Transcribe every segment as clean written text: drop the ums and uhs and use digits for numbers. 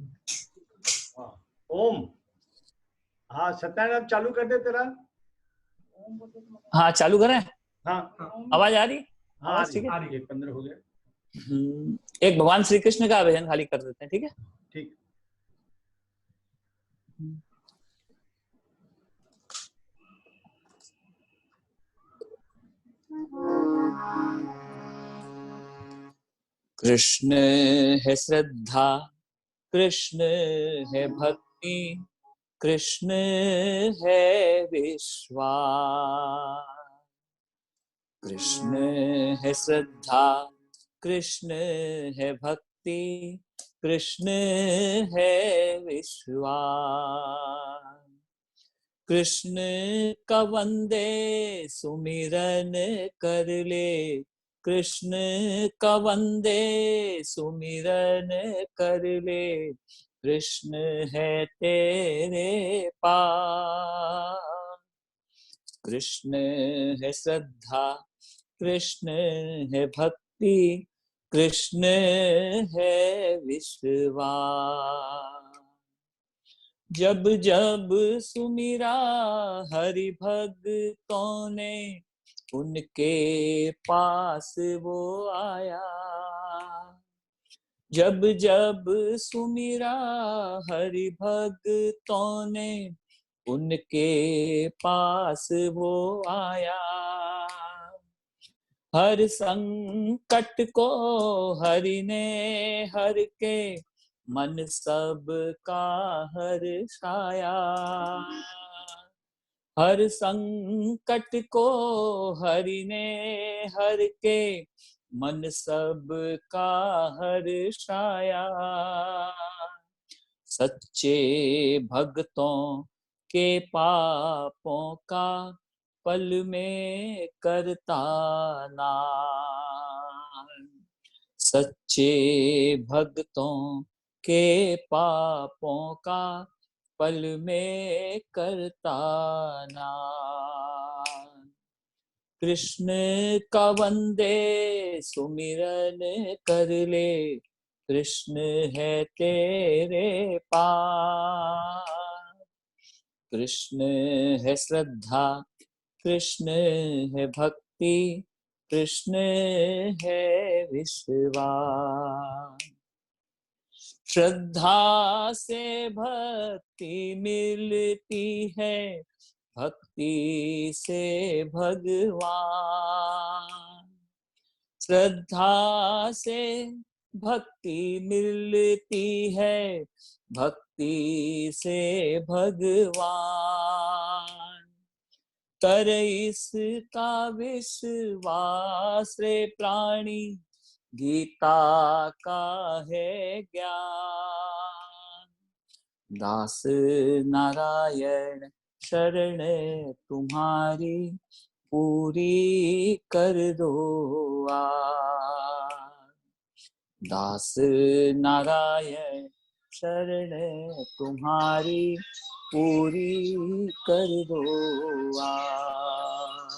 हाँ, ओम। हाँ सत्यानारायण, अब चालू कर दे तेरा। हाँ चालू करें। हाँ आवाज आ रही? हाँ, आवाज ठीक है। 1:15 हो गया। एक भगवान श्री कृष्ण का भजन खाली कर देते हैं, ठीक है। ठीक। कृष्ण है श्रद्धा, कृष्ण है भक्ति, कृष्ण है विश्वास। कृष्ण है श्रद्धा, कृष्ण है भक्ति, कृष्ण है विश्वास। कृष्ण का वंदे सुमिरन कर ले, कृष्ण का वंदे सुमिरन कर ले, कृष्ण है तेरे पास। कृष्ण है श्रद्धा, कृष्ण है भक्ति, कृष्ण है विश्वास। जब जब सुमिरा हरि भक्तों ने, उनके पास वो आया। जब जब सुमिरा हरि भक्तों ने, उनके पास वो आया। हर संकट को हरि ने हर के, मन सब का हर्षाया। हर संकट को हरि ने हर के, मन सब का हर्षाया। सच्चे भक्तों के पापों का पल में करता नाश। सच्चे भक्तों के पापों का पल में करता नाश। कृष्ण का वंदे सुमिरन कर ले, कृष्ण है तेरे पास। कृष्ण है श्रद्धा, कृष्ण है भक्ति, कृष्ण है विश्वास। श्रद्धा से भक्ति मिलती है, भक्ति से भगवान। श्रद्धा से भक्ति मिलती है, भक्ति से भगवान। कर इसका विश्वास रे प्राणी, गीता का है ज्ञान। दास नारायण शरण तुम्हारी, पूरी कर दो आज। दास नारायण शरण तुम्हारी, पूरी कर दो आज।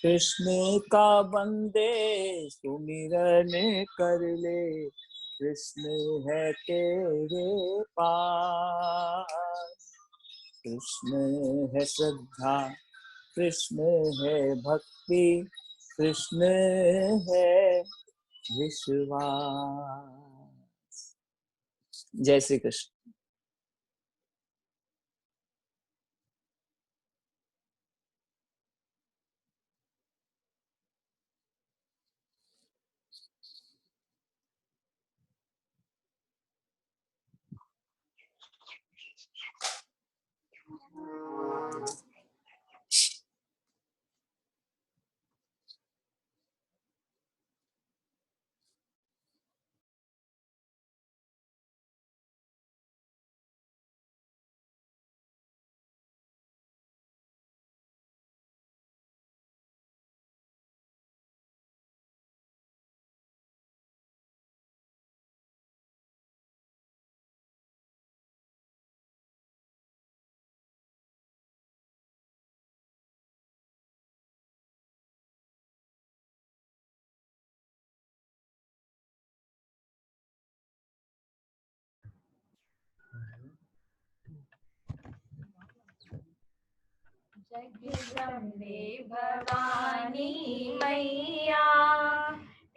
कृष्ण का वंदे सुमिरन कर ले, कृष्ण है तेरे पास। कृष्ण है श्रद्धा, कृष्ण है भक्ति, कृष्ण है विश्वास। जय श्री कृष्ण। जगदम्बे भवानी मैया,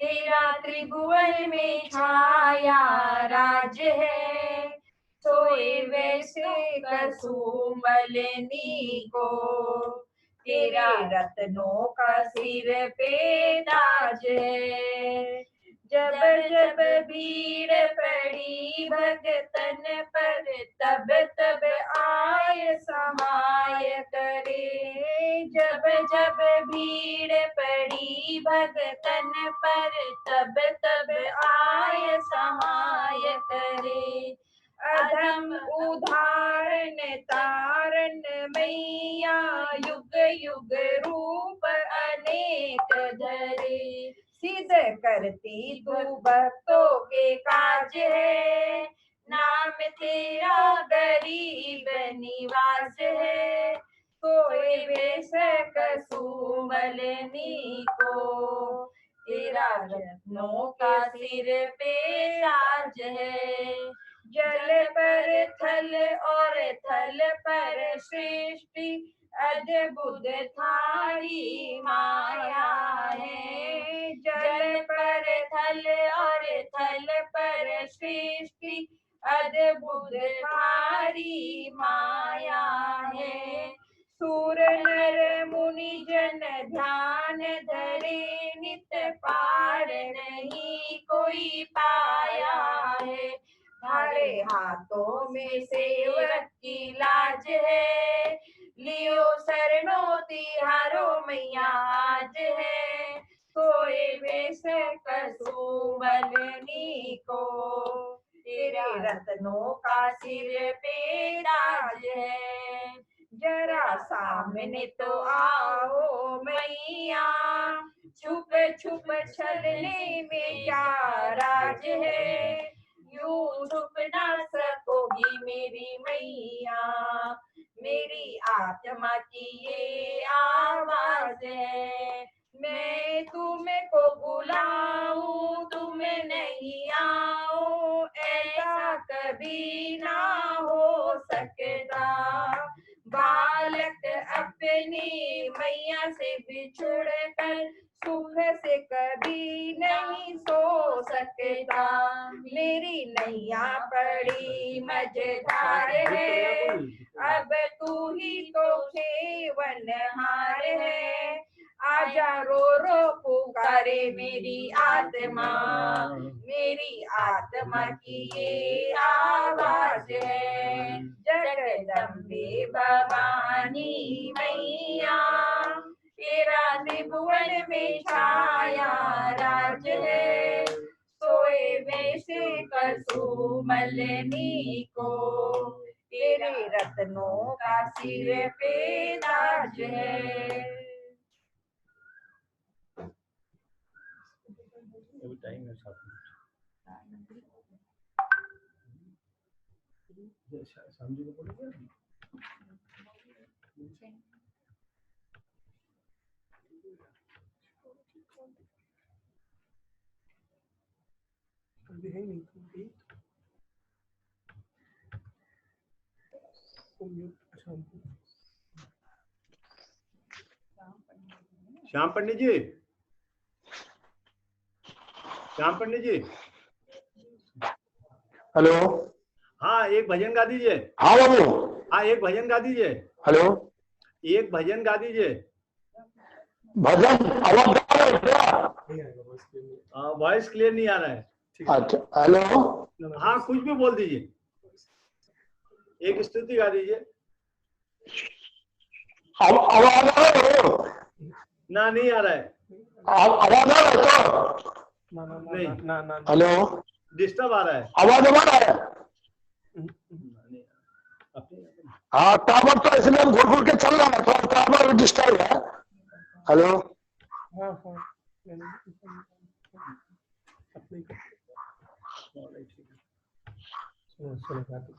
तेरा त्रिभुवन में छाया राज है। सोए वैसे कसुमलनी को, तेरा रत्नों का सिर पे ताज है। जब जब भीड़ पड़ी भगतन पर, तब तब आय सहाय करे। जब जब भीड़ पड़ी भगतन पर, तब तब आय सहाय करे। अधम उदाहरण तारण मैया, युग युग रूप अनेक धरे। सिद्ध करती तू भक्तों के काज है, नाम तेरा गरीब निवास है। कोई बेशक सुमलनी को, तेरा रत्नों का सिर पे ताज है। जल पर थल और थल पर सृष्टि, अद्भुत थारी माया है। जल पर थल और थल पर सृष्टि, अद्भुत थारी माया है। सूर नर मुनि जन ध्यान धरे, नित पार नहीं कोई पाया है। हमारे हाथों में सेवक की लाज है, लियो शरणों तिहारो मैया आज है। सोए बेशक सुमलनी को, तेरे रत्नों का सिर पे ताज है। जरा सामने तो आओ मैया, छुप छुप चलने में क्या राज है। यूं छुप ना सकोगी मेरी मैया, मेरी आत्मा की ये आवाज है। मैं तुम्हें को बुलाऊं तुम नहीं आओ, ऐसा कभी ना हो सकता। बालक अपनी मैया से बिछुड़ कर, सुख से कभी नहीं सो सकता। मेरी नैया बड़ी मजेदार है, अब तू ही तो खेवनहार है। आजा रो रो पुकारे मेरी आत्मा, मेरी आत्मा की ये आवाज है। जगदम्बे भवानी मैया, तेरा त्रिभुवन में छाया राज है। सोए वैसे कसुमलनी को, तेरे रत्नों का सिर पे ताज है। अभी टाइम है 7 मिनट। शाम जी को बोलेंगे अभी है नहीं कंप्लीट। श्याम पंडित जी, श्याम पंडित जी। हेलो। हाँ, एक भजन गा दीजिए। हाँ बाबू। हाँ, एक भजन गा दीजिए। हेलो। एक भजन गा दीजिए। भजन आवाज आ रहा है क्या? वॉइस क्लियर नहीं आ रहा है। अच्छा हेलो। हाँ, कुछ भी बोल दीजिए, एक स्तुति गा दीजिए। आवाज आ रहा है? ना, नहीं आ रहा है। आवाज आ रहा है तो? नहीं। हेलो। डिस्टर्ब आ रहा है। आवाज आ रहा है? हाँ, टावर तो इसलिए हम घुर घुर के चल रहा है, थोड़ा टावर डिस्टर्ब है। हेलो।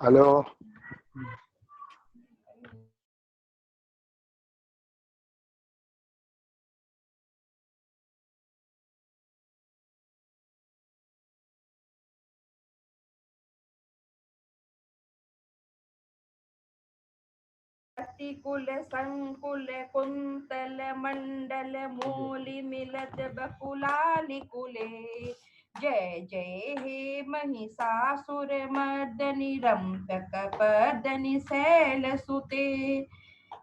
हेलो। अतिकुल संकुल कुंतल मंडल मूलि मिलत बकुलालि कुले। जय जय हे महिषासुर मर्दनि रंभक पर्दनि शैल सुते।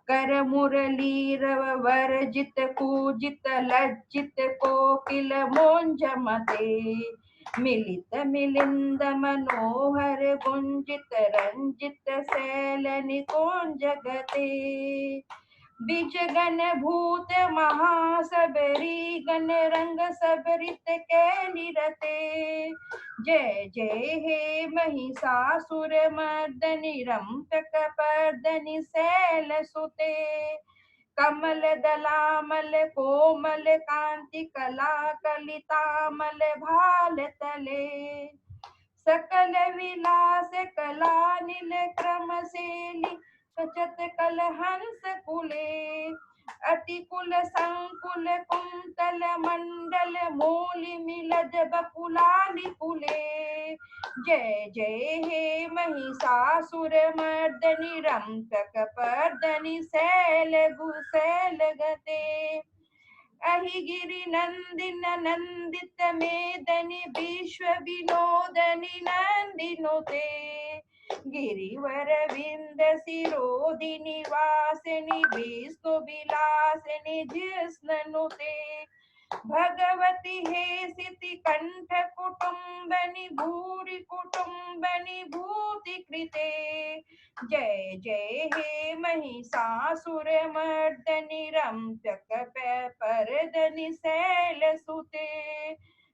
कर मुरली रव वर्जित कूजित लज्जित कोकिल मोंजमते। मिलित मिलिंद मनोहर गुंजित रंजित शैल निकुंज गते। बीज गण भूत महासबरी गण रंग सबरित कैली रते। जय जय हे महिषासुर मर्दनि रंभक पर्दनि शैल सुते। कमल दलामल कोमल कांति कला कलितामल भाल तले। सकल विलास कला नील क्रम सेली सचत कल हंस कुले। अति कुल संकुल कुंतल मंडल मूलि मिलद बकुलालि कुले। जय जय हे महिषासुर मर्दनि रंभक पर्दनि शैल शैल गते। अहि गिरि नंदिन नंदित मेदनि विश्व विनोदनि नंदिनुते। गिरिवर विंद शिरोधिनि वासिनि विष्णु विलासिनि जिष्णुनुते। भगवती हे सिति कंठ कुटुंबनि भूरि कुटुंबनि भूति कृते। जय जय हे महिषासुर मर्दनि रंभक पर्दनि शैल सुते।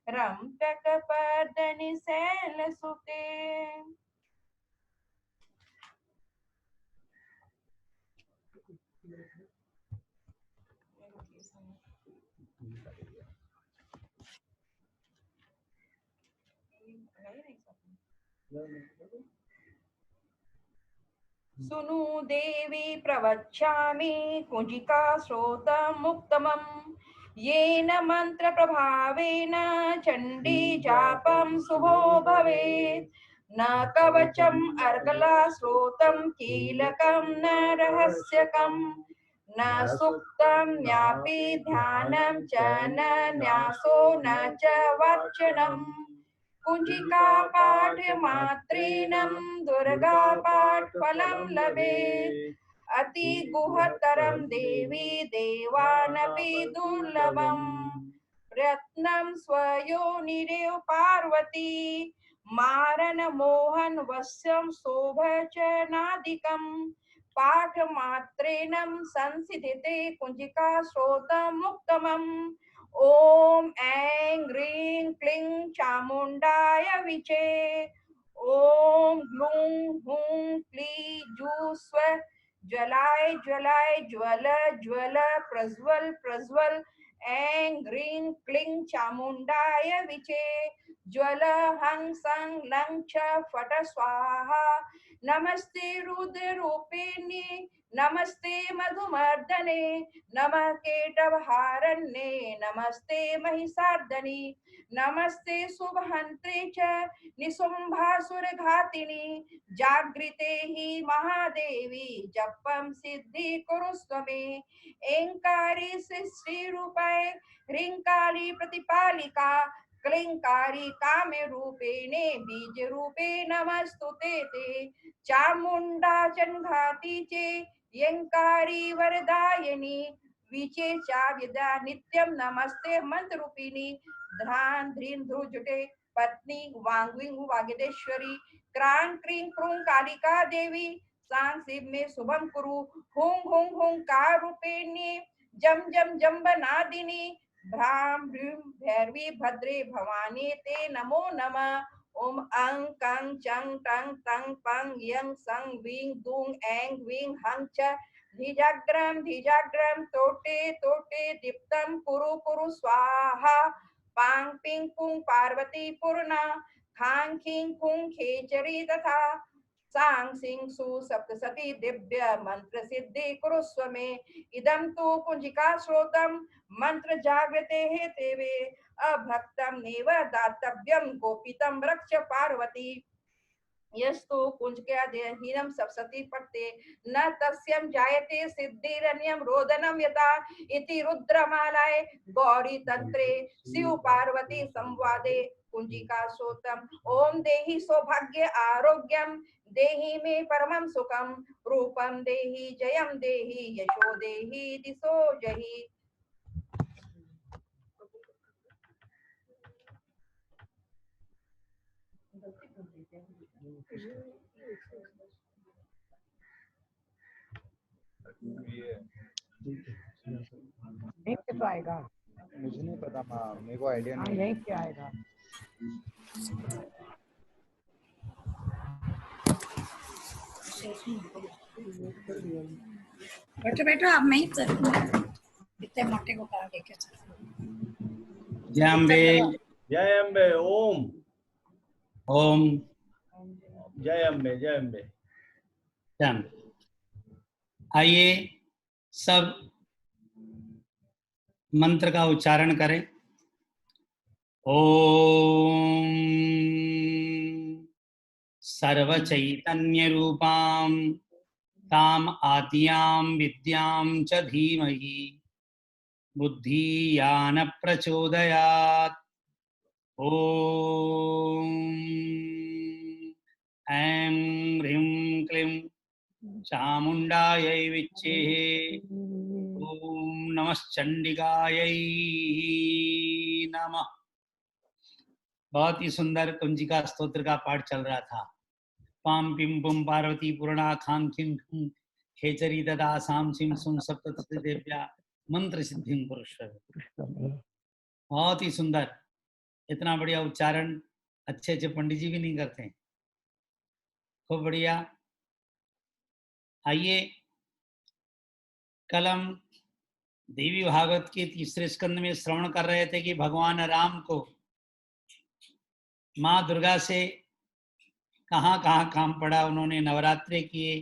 रंभक पर्दनि शैल सुते। सुनु देवी प्रवक्ष्यामि कुंजिका श्रोतमुत्तमम्। येन मंत्र प्रभावेन चंडी जापं शुभो भवेत्। न कवचम् अर्गला श्रोतं कीलकं न रहस्यकम्। न सुक्तं न्यापि ध्यानं च न न्यासो न च वाचनम्। कुंजिका पाठ मात्रेणं दुर्गा पाठ फलं लभेत्। अति गुहतरं देवी देवानपि दुर्लभम्। प्रयत्नं स्वयोनिरेव पार्वती मारन मोहन वश्यं शोभचनादिकम्। पाठ मात्रेणं संसिधिते कुंजिका श्रोतमुत्तमम्। ओम ऐं ह्रीं क्लीं चामुंडाय विचे। ओम ग्लूं हूं क्ली जू स्व ज्वलाय ज्वलाय ज्वल ज्वल प्रज्वल प्रज्वल। ऐं ह्रीं क्लीं चामुंडाय विचे। ज्वल हं सं लं च फट स्वाहा। नमस्ते रुद्र रूपिणी नमस्ते मधुमर्दने नमः केटवहारण्ये नमस्ते महिषार्दनी। नमस्ते शुभहन्त्रे च निशुम्भासुरघातिनि। जागृते हि महादेवी जपं सिद्धि कुरुस्व मे। ऐंकारी सृष्टिरूपाय ह्रींकारी प्रतिपालिका क्लींकारी काम्य रूपेणे बीज रूपे नमस्तुते ते। चामुंडा चनघाती चे यंकारी वरदायिनी। विचे चा विद्या नित्यम नमस्ते मंत्र रूपिणी। ध्रान ध्रीन ध्रुव जुटे पत्नी वांग्विंग वागेदेश्वरी। क्रां क्रीं क्रूं कालिका देवी सांग शिव में शुभम कुरु। हुं हुं हुंकार रूपिणी जम जम जम्बनादिनी। भ्राम भ्रीं भैरवी भद्रे भवानी ते नमो नमः। ओम अं कं चंग टंग तंग पंग यं संग वीं दूं ऐं वीं हं च। धिजाग्रम तोटे तोटे दीप्तम कुरु कुरु स्वाहा। पांग पिंग पुंग पार्वती पूर्णा। खांग खींग खुंग खेचरी तथा। सांग सिंह सु सप्तसती दिव्य मंत्र सिद्धि कुरुस्व मे। इदं तु कुंजिका श्रोतम मंत्र जागृते हे तेवे। अभक्तम नेव दातव्यम गोपितम रक्ष पार्वती। यस्तु कुंज के अधीनम सप्सति पट्टे न तस्यम जायते सिद्धिरन्यम रोदनम यथा इति रुद्रमालाए गौरी तंत्रे शिव पार्वती संवादे कुंजिका सोतम ओम देहि सौभाग्य आरोग्यम देहि मे परमं सुखम रूपम देहि जयम देहि यशो देहि दिशो जहि। यहीं पे तो आएगा। मुझे नहीं पता माँ, मेरे को आइडिया हाँ नहीं। यहीं पे आएगा। बैठो बैठो, आप मैं ही इतने मोटे को कहा लेके चलो। जय अम्बे। जय अम्बे। ओम ओम जय अम्बे। जय अम्बे। जय अम्बे। आइए सब मंत्र का उच्चारण करें। ओम सर्व चैतन्य रूपां ताम आद्यां विद्यां च धीमहि बुद्धियान प्रचोदयात्। ओम ऐं ह्रीं क्लीं चामुंडायै विच्चे। ओम नमश्चंडिकायै नमः। बहुत ही सुंदर कुंजिका स्तोत्र का पाठ चल रहा था। पाम पिम पुम पार्वती पूर्णा खां खिं खुं खेचरी तदा साम सिम सुम सप्तशती देव्या मंत्र सिद्धिं पुरुषः। बहुत ही सुंदर। इतना बढ़िया उच्चारण अच्छे अच्छे पंडित जी भी नहीं करते। खूब बढ़िया। आइए कल हम देवी भागवत के तीसरे स्कंद में श्रवण कर रहे थे कि भगवान राम को माँ दुर्गा से कहाँ कहाँ काम पड़ा। उन्होंने नवरात्रे किए,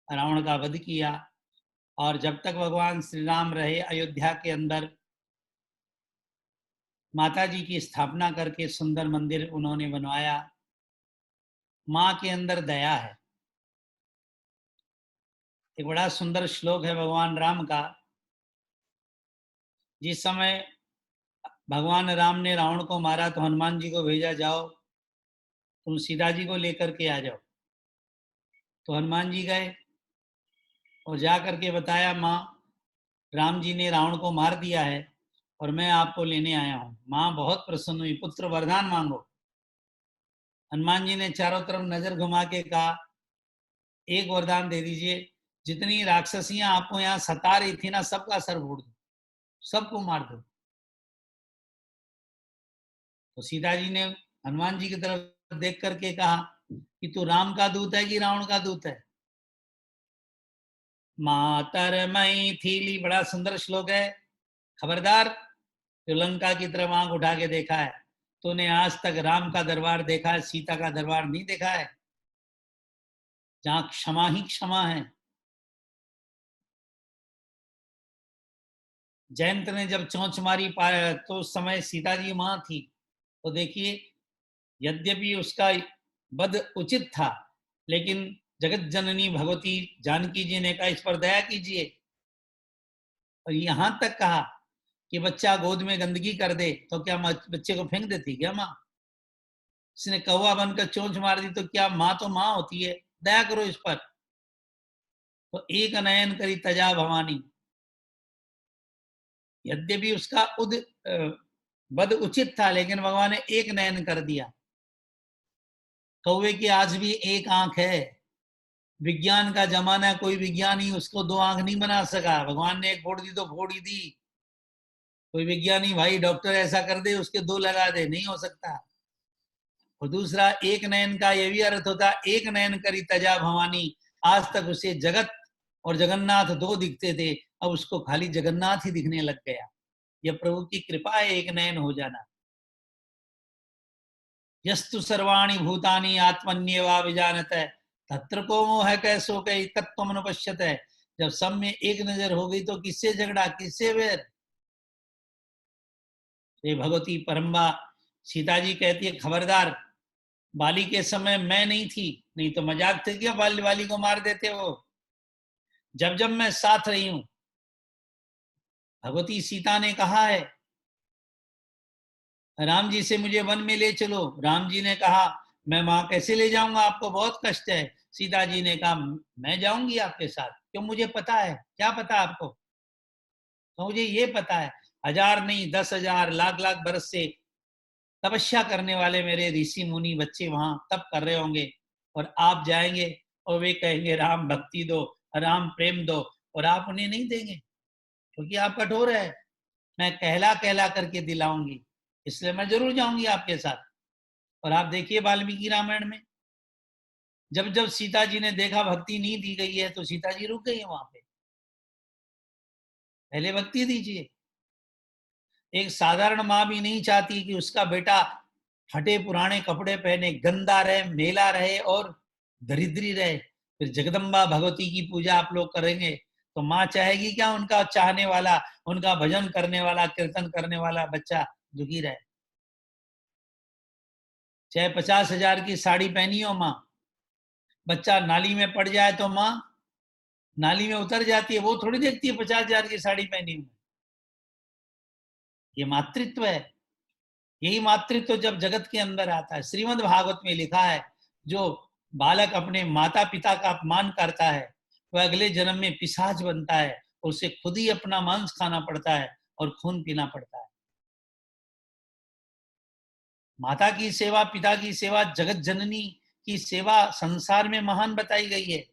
रावण का वध किया, और जब तक भगवान श्री राम रहे अयोध्या के अंदर माता जी की स्थापना करके सुंदर मंदिर उन्होंने बनवाया। माँ के अंदर दया है। एक बड़ा सुंदर श्लोक है भगवान राम का। जिस समय भगवान राम ने रावण को मारा तो हनुमान जी को भेजा, जाओ तुम सीता जी को लेकर के आ जाओ। तो हनुमान जी गए और जा करके बताया, माँ राम जी ने रावण को मार दिया है और मैं आपको लेने आया हूँ। माँ बहुत प्रसन्न हुई, पुत्र वरदान मांगो। हनुमान जी ने चारों तरफ नजर घुमा के कहा, एक वरदान दे दीजिए, जितनी राक्षसियां आपको यहाँ सता रही थी ना, सबका सर फोड़ दो, सबको मार दो। तो सीता जी ने हनुमान जी की तरफ देख करके कहा कि तू राम का दूत है कि रावण का दूत है। मातर मैथिली, बड़ा सुंदर श्लोक है। खबरदार, जो लंका की तरफ आंख उठा के देखा है, तूने आज तक राम का दरबार देखा है, सीता का दरबार नहीं देखा है, जहां क्षमा ही क्षमा है। जयंत ने जब चोंच मारी तो उस समय सीता जी मां थी। तो देखिए, यद्यपि उसका वध उचित था, लेकिन जगत जननी भगवती जानकी जी ने कहा इस पर दया कीजिए, और यहां तक कहा कि बच्चा गोद में गंदगी कर दे तो क्या बच्चे को फेंक देती क्या माँ? इसने कौवा बनकर चोंच मार दी तो क्या माँ तो माँ होती है? दया करो इस पर। तो एक नयन करी तजा भवानी, यद्यपि उसका वध उचित था, लेकिन भगवान ने एक नयन कर दिया। कौवे की आज भी एक आंख है। विज्ञान का जमाना, कोई विज्ञानी उसको दो आंख नहीं बना सका। भगवान ने एक फोड़ दी तो फोड़ ही दी। कोई विज्ञानी भाई डॉक्टर ऐसा कर दे उसके दो लगा दे, नहीं हो सकता। और दूसरा, एक नयन का ये भी अर्थ होता, एक नयन करी तजा भवानी। आज तक उसे जगत और जगन्नाथ दो दिखते थे, अब उसको खाली जगन्नाथ ही दिखने लग गया। यह प्रभु की कृपा है, एक नयन हो जाना। यस्तु सर्वाणि भूतानि आत्मन्येवा विजानते तत्र को मोह कैसो कई तत्त्वमनुपश्यते। जब सब में एक नजर हो गई तो किससे झगड़ा, किससे वैर? ये भगवती परम्बा सीता जी कहती है, खबरदार, बाली के समय मैं नहीं थी, नहीं तो मजाक थे क्या, बाली वाली को मार देते वो। जब जब मैं साथ रही हूं, भगवती सीता ने कहा है राम जी से मुझे वन में ले चलो, राम जी ने कहा मैं वहां कैसे ले जाऊंगा, आपको बहुत कष्ट है। सीता जी ने कहा मैं जाऊंगी आपके साथ, क्यों, मुझे पता है। क्या पता आपको? तो मुझे ये पता है, 1000 नहीं 10,000 लाख लाख बरस से तपस्या करने वाले मेरे ऋषि मुनि बच्चे वहां तप कर रहे होंगे, और आप जाएंगे और वे कहेंगे राम भक्ति दो, राम प्रेम दो, और आप उन्हें नहीं देंगे क्योंकि आप कठोर है। मैं कहला कहला करके दिलाऊंगी, इसलिए मैं जरूर जाऊंगी आपके साथ। और आप देखिए वाल्मीकि रामायण में जब जब सीता जी ने देखा भक्ति नहीं दी गई है तो सीता जी रुक गई है वहां पे। पहले भक्ति दीजिए। एक साधारण माँ भी नहीं चाहती कि उसका बेटा फटे पुराने कपड़े पहने, गंदा रहे, मेला रहे और दरिद्री रहे। फिर जगदम्बा भगवती की पूजा आप लोग करेंगे तो माँ चाहेगी क्या उनका चाहने वाला, उनका भजन करने वाला, कीर्तन करने वाला बच्चा दुखी रहे? चाहे 50,000 की साड़ी पहनी हो माँ, बच्चा नाली में पड़ जाए तो माँ नाली में उतर जाती है, वो थोड़ी देखती है 50,000 की साड़ी पहनी हूं। ये मातृत्व है। यही मातृत्व जब जगत के अंदर आता है, श्रीमद् भागवत में लिखा है जो बालक अपने माता पिता का अपमान करता है वह अगले जन्म में पिशाच बनता है, उसे खुद ही अपना मांस खाना पड़ता है और खून पीना पड़ता है। माता की सेवा, पिता की सेवा, जगत जननी की सेवा संसार में महान बताई गई है।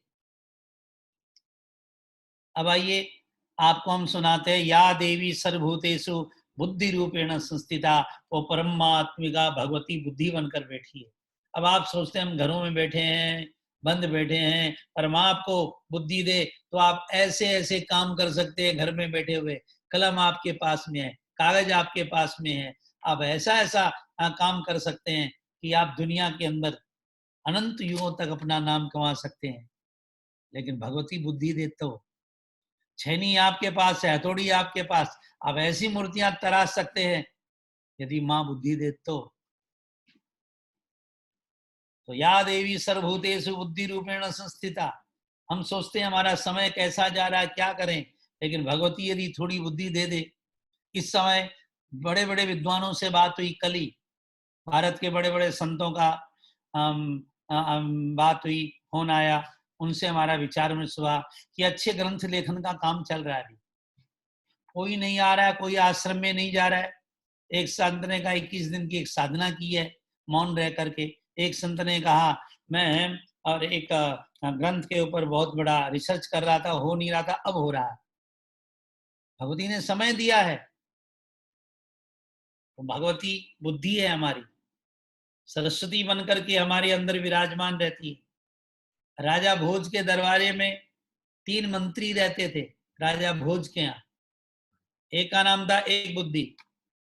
अब आइए आपको हम सुनाते हैं, या देवी सर्वभूतेषु बुद्धि रूपेण संस्थिता, वो परमात्मिका भगवती बुद्धि बनकर बैठी है। अब आप सोचते हैं हम घरों में बैठे हैं, बंद बैठे हैं, पर माँ आपको बुद्धि दे तो आप ऐसे ऐसे काम कर सकते हैं घर में बैठे हुए। कलम आपके पास में है, कागज आपके पास में है, आप ऐसा ऐसा काम कर सकते हैं कि आप दुनिया के अंदर अनंत युगों तक अपना नाम कमा सकते हैं। लेकिन भगवती बुद्धि दे तो छैनी आपके पास है, हथौड़ी आपके पास, आप ऐसी मूर्तियां तराश सकते हैं यदि माँ बुद्धि दे तो या देवी सर्वभूतेषु बुद्धि रूपेण संस्थिता। हम सोचते हैं हमारा समय कैसा जा रहा है, क्या करें, लेकिन भगवती यदि थोड़ी बुद्धि दे दे। इस समय बड़े बड़े विद्वानों से बात हुई, कल ही भारत के बड़े बड़े संतों का बात हुई, फोन आया, उनसे हमारा विचार विमर्श हुआ कि अच्छे ग्रंथ लेखन का काम चल रहा है। अभी कोई नहीं आ रहा है, कोई आश्रम में नहीं जा रहा है। एक संत ने कहा 21 दिन की एक साधना की है मौन रह करके। एक संत ने कहा मैं और एक ग्रंथ के ऊपर बहुत बड़ा रिसर्च कर रहा था, हो नहीं रहा था, अब हो रहा है। भगवती ने समय दिया है तो भगवती बुद्धि है हमारी, सरस्वती बनकर के हमारे अंदर विराजमान रहती है। राजा भोज के दरबारे में 3 मंत्री रहते थे राजा भोज के यहाँ। एक का नाम था एक बुद्धि,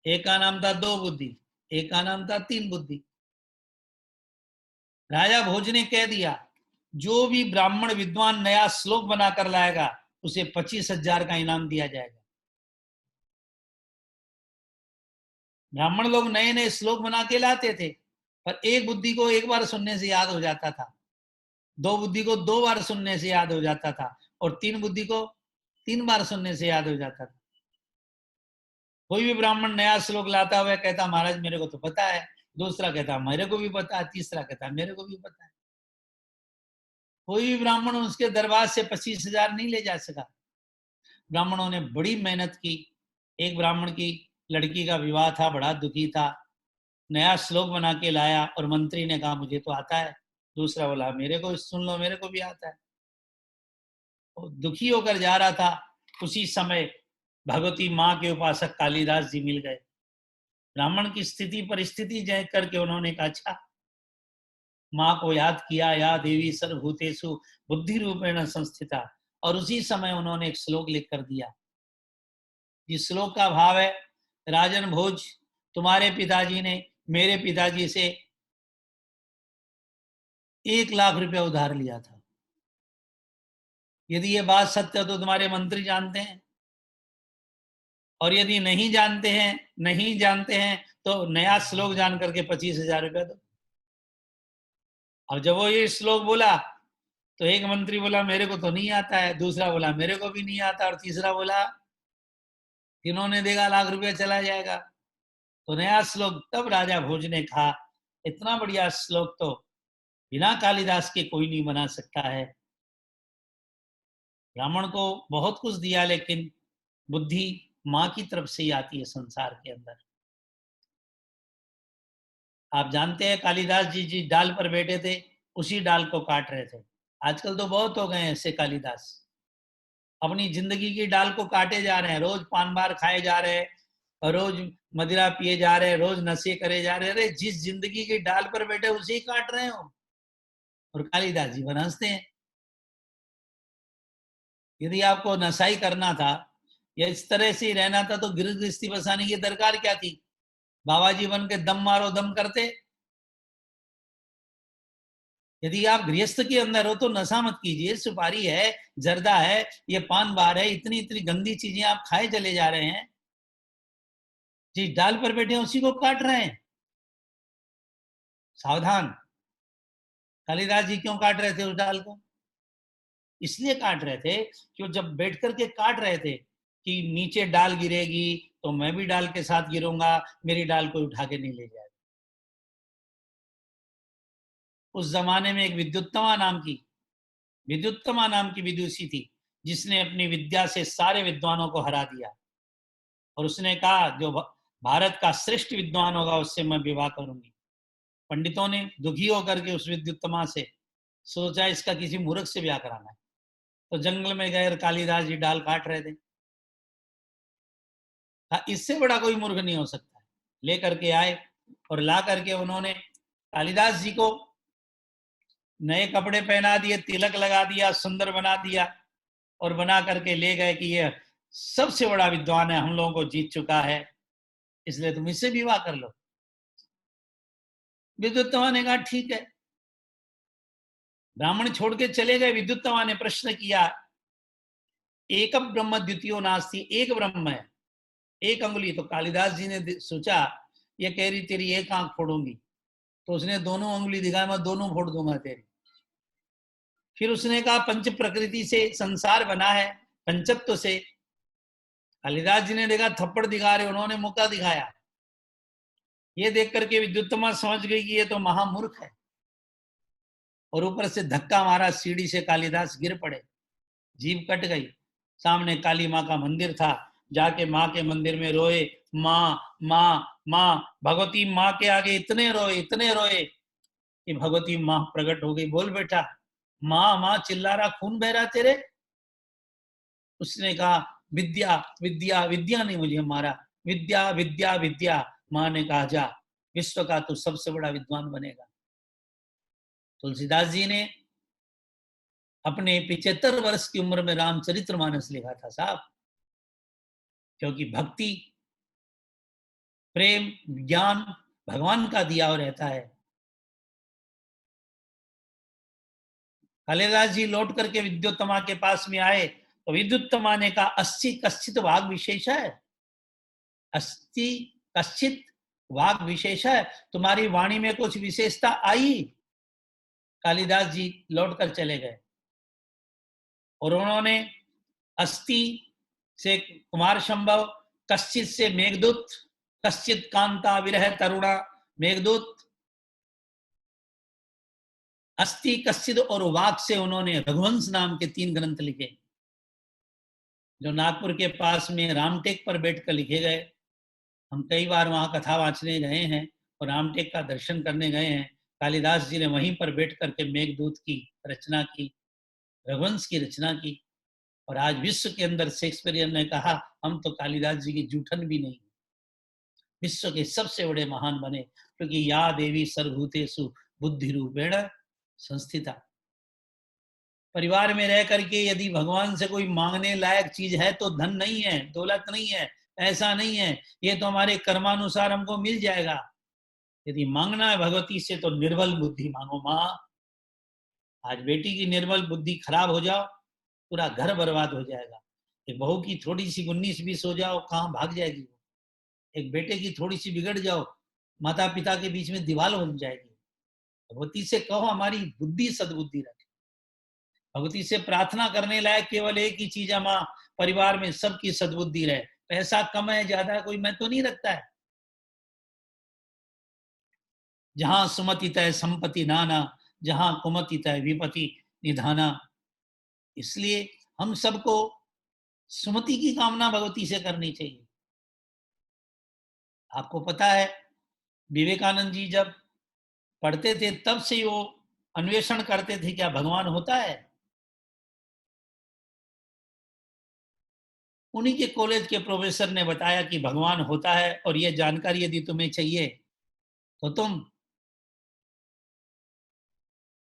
एक का नाम था 2 बुद्धि, एक का नाम था 3 बुद्धि। राजा भोज ने कह दिया जो भी ब्राह्मण विद्वान नया श्लोक बनाकर लाएगा उसे 25,000 का इनाम दिया जाएगा। ब्राह्मण लोग नए नए श्लोक बना के लाते थे, पर एक बुद्धि को एक बार सुनने से याद हो जाता था, 2 बुद्धि को 2 बार सुनने से याद हो जाता था, और 3 बुद्धि को 3 बार सुनने से याद हो जाता था। कोई भी ब्राह्मण नया श्लोक लाता हुआ कहता महाराज मेरे को तो पता है, दूसरा कहता मेरे को भी पता है, तीसरा कहता मेरे को भी पता है। कोई भी ब्राह्मण उसके दरबार से 25,000 नहीं ले जा सका। ब्राह्मणों ने बड़ी मेहनत की। एक ब्राह्मण की लड़की का विवाह था, बड़ा दुखी था, नया श्लोक बना के लाया और मंत्री ने कहा मुझे तो आता है। दूसरा बोला मेरे को सुन लो, मेरे को भी आता है। वो दुखी होकर जा रहा था, उसी समय भगवती माँ के उपासक कालिदास जी मिल गए। ब्राह्मण की स्थिति परिस्थिति जय करके उन्होंने कहा अच्छा, माँ को याद किया, या देवी सर्वभूतेषु बुद्धि रूपेण संस्थिता, और उसी समय उन्होंने एक श्लोक लिख कर दिया। इस श्लोक का भाव है, राजन भोज तुम्हारे पिताजी ने मेरे पिताजी से 1 लाख रुपया उधार लिया था। यदि ये बात सत्य है तो तुम्हारे मंत्री जानते हैं, और यदि नहीं जानते हैं तो नया श्लोक जान करके 25,000 रुपया दो। अब जब वो ये श्लोक बोला तो एक मंत्री बोला मेरे को तो नहीं आता है, दूसरा बोला मेरे को भी नहीं आता, और तीसरा बोला तीनों ने देगा लाख रुपया चला जाएगा। तो नया श्लोक तब राजा भोज ने कहा इतना बढ़िया श्लोक तो बिना कालिदास के कोई नहीं बना सकता है। ब्राह्मण को बहुत कुछ दिया लेकिन बुद्धि माँ की तरफ से ही आती है संसार के अंदर। आप जानते हैं कालिदास जी जिस डाल पर बैठे थे उसी डाल को काट रहे थे। आजकल तो बहुत हो गए ऐसे कालिदास, अपनी जिंदगी की डाल को काटे जा रहे हैं, रोज पान बार खाए जा रहे हैं, रोज मदिरा पिए जा रहे हैं, रोज नशे करे जा रहे हैं। अरे जिस जिंदगी की डाल पर बैठे उसे ही काट रहे हो। और कालिदास जी हंसते हैं। यदि आपको नशाई करना था या इस तरह से ही रहना था तो गृहस्थी बसाने की दरकार क्या थी? बाबा जी बन के दम मारो दम करते। यदि आप गृहस्थ के अंदर हो तो नशा मत कीजिए। सुपारी है, जर्दा है, ये पान बार है, इतनी इतनी गंदी चीजें आप खाए चले जा रहे हैं। जिस डाल पर बैठे हैं उसी को काट रहे हैं। सावधान। कालिदास जी क्यों काट रहे थे उस डाल को? इसलिए काट रहे थे कि जब बैठ करके काट रहे थे कि नीचे डाल गिरेगी तो मैं भी डाल के साथ गिरूंगा, मेरी डाल कोई उठा के नहीं ले जाएगा। उस जमाने में एक विद्युत्तमा नाम की विदुषी थी जिसने अपनी विद्या से सारे विद्वानों को हरा दिया। और उसने कहा जो भारत का श्रेष्ठ विद्वान होगा उससे मैं विवाह करूंगी। पंडितों ने दुखी होकर के उस विद्युत्तमा से सोचा इसका किसी मूर्ख से ब्याह कराना है। तो जंगल में गए, कालिदास जी डाल काट रहे थे। इससे बड़ा कोई मूर्ख नहीं हो सकता। लेकर के आए और ला करके उन्होंने कालिदास जी को नए कपड़े पहना दिए, तिलक लगा दिया, सुंदर बना दिया और बना करके ले गए कि ये सबसे बड़ा विद्वान है, हम लोगों को जीत चुका है, इसलिए तुम इससे विवाह कर लो। विद्युत्तमा ने कहा ठीक है। ब्राह्मण छोड़ के चले गए। विद्युत्तमा ने प्रश्न किया एक ब्रह्म द्वितीयो नास्ति, एक ब्रह्म है, एक अंगुली। तो कालिदास जी ने सोचा ये कह रही तेरी एक आंख फोड़ूंगी, तो उसने दोनों अंगुली दिखाया, मैं दोनों फोड़ दूंगा तेरी। फिर उसने कहा पंच प्रकृति से संसार बना है, पंचत्व से। कालिदास जी ने देखा थप्पड़ दिखा रहे, उन्होंने मुक्का दिखाया। ये देख करके विद्युत्तमा समझ गई कि ये तो महामूर्ख है, और ऊपर से धक्का मारा, सीढ़ी से कालिदास गिर पड़े, जीभ कट गई। सामने काली माँ का मंदिर था, जाके माँ के मंदिर में रोए, माँ माँ माँ। भगवती माँ के आगे इतने रोए कि भगवती माँ प्रकट हो गई। बोल बेटा, माँ माँ चिल्ला रहा, खून बह रहा तेरे। उसने कहा विद्या विद्या विद्या ने मुझे मारा, विद्या विद्या विद्या। माँ ने कहा जा, विश्व का तू सबसे बड़ा विद्वान बनेगा। तुलसीदास जी ने अपने 75 वर्ष की उम्र में रामचरितमानस लिखा था साहब, क्योंकि भक्ति, प्रेम, ज्ञान भगवान का दिया हुआ रहता है। कालिदास जी लौट करके विद्युत्तमा के पास में आए तो विद्युत्तमा ने कहा अस्ति कश्चित वाग विशेष है, अस्ति कश्चित वाग विशेष है, तुम्हारी वाणी में कुछ विशेषता आई। कालिदास जी लौट कर चले गए और उन्होंने अस्ति से कुमार संभव, कश्चित से मेघदूत, कश्चित कांता विरह तरुणा मेघदूत, अस्ति कश्चित और वाक से उन्होंने रघुवंश नाम के 3 ग्रंथ लिखे, जो नागपुर के पास में रामटेक पर बैठकर लिखे गए। हम कई बार वहां कथा वांचने गए हैं और रामटेक का दर्शन करने गए हैं। कालिदास जी ने वहीं पर बैठ करके मेघदूत की रचना की, रघुवंश की रचना की। और आज विश्व के अंदर शेक्सपियर ने कहा हम तो कालिदास जी की जूठन भी नहीं, विश्व के सबसे बड़े महान बने, क्योंकि या देवी सर्वभूतेषु बुद्धि रूपेण संस्थिता। परिवार में रह करके यदि भगवान से कोई मांगने लायक चीज है तो धन नहीं है, दौलत नहीं है, ऐसा नहीं है, ये तो हमारे कर्मानुसार हमको मिल जाएगा। यदि मांगना है भगवती से तो निर्बल बुद्धि मांगो माँ। आज बेटी की निर्बल बुद्धि खराब हो जाओ, पूरा घर बर्बाद हो जाएगा। एक बहू की थोड़ी सी 19-20 हो जाओ, कहाँ भाग जाएगी वो। एक बेटे की थोड़ी सी बिगड़ जाओ, माता पिता के बीच में दीवार बन जाएगी। भगवती से कहो हमारी बुद्धि सद्बुद्धि रखे। भगवती से प्रार्थना करने लायक केवल एक ही चीज है, माँ परिवार में सबकी सद्बुद्धि रहे। पैसा कम है ज्यादा है कोई मैं तो नहीं रखता है। जहां सुमति तय संपत्ति नाना, जहां कुमति तय विपत्ति निधाना। इसलिए हम सबको सुमति की कामना भगवती से करनी चाहिए। आपको पता है विवेकानंद जी जब पढ़ते थे तब से वो अन्वेषण करते थे क्या भगवान होता है। उन्हीं के कॉलेज के प्रोफेसर ने बताया कि भगवान होता है, और ये जानकारी यदि तुम्हें चाहिए तो तुम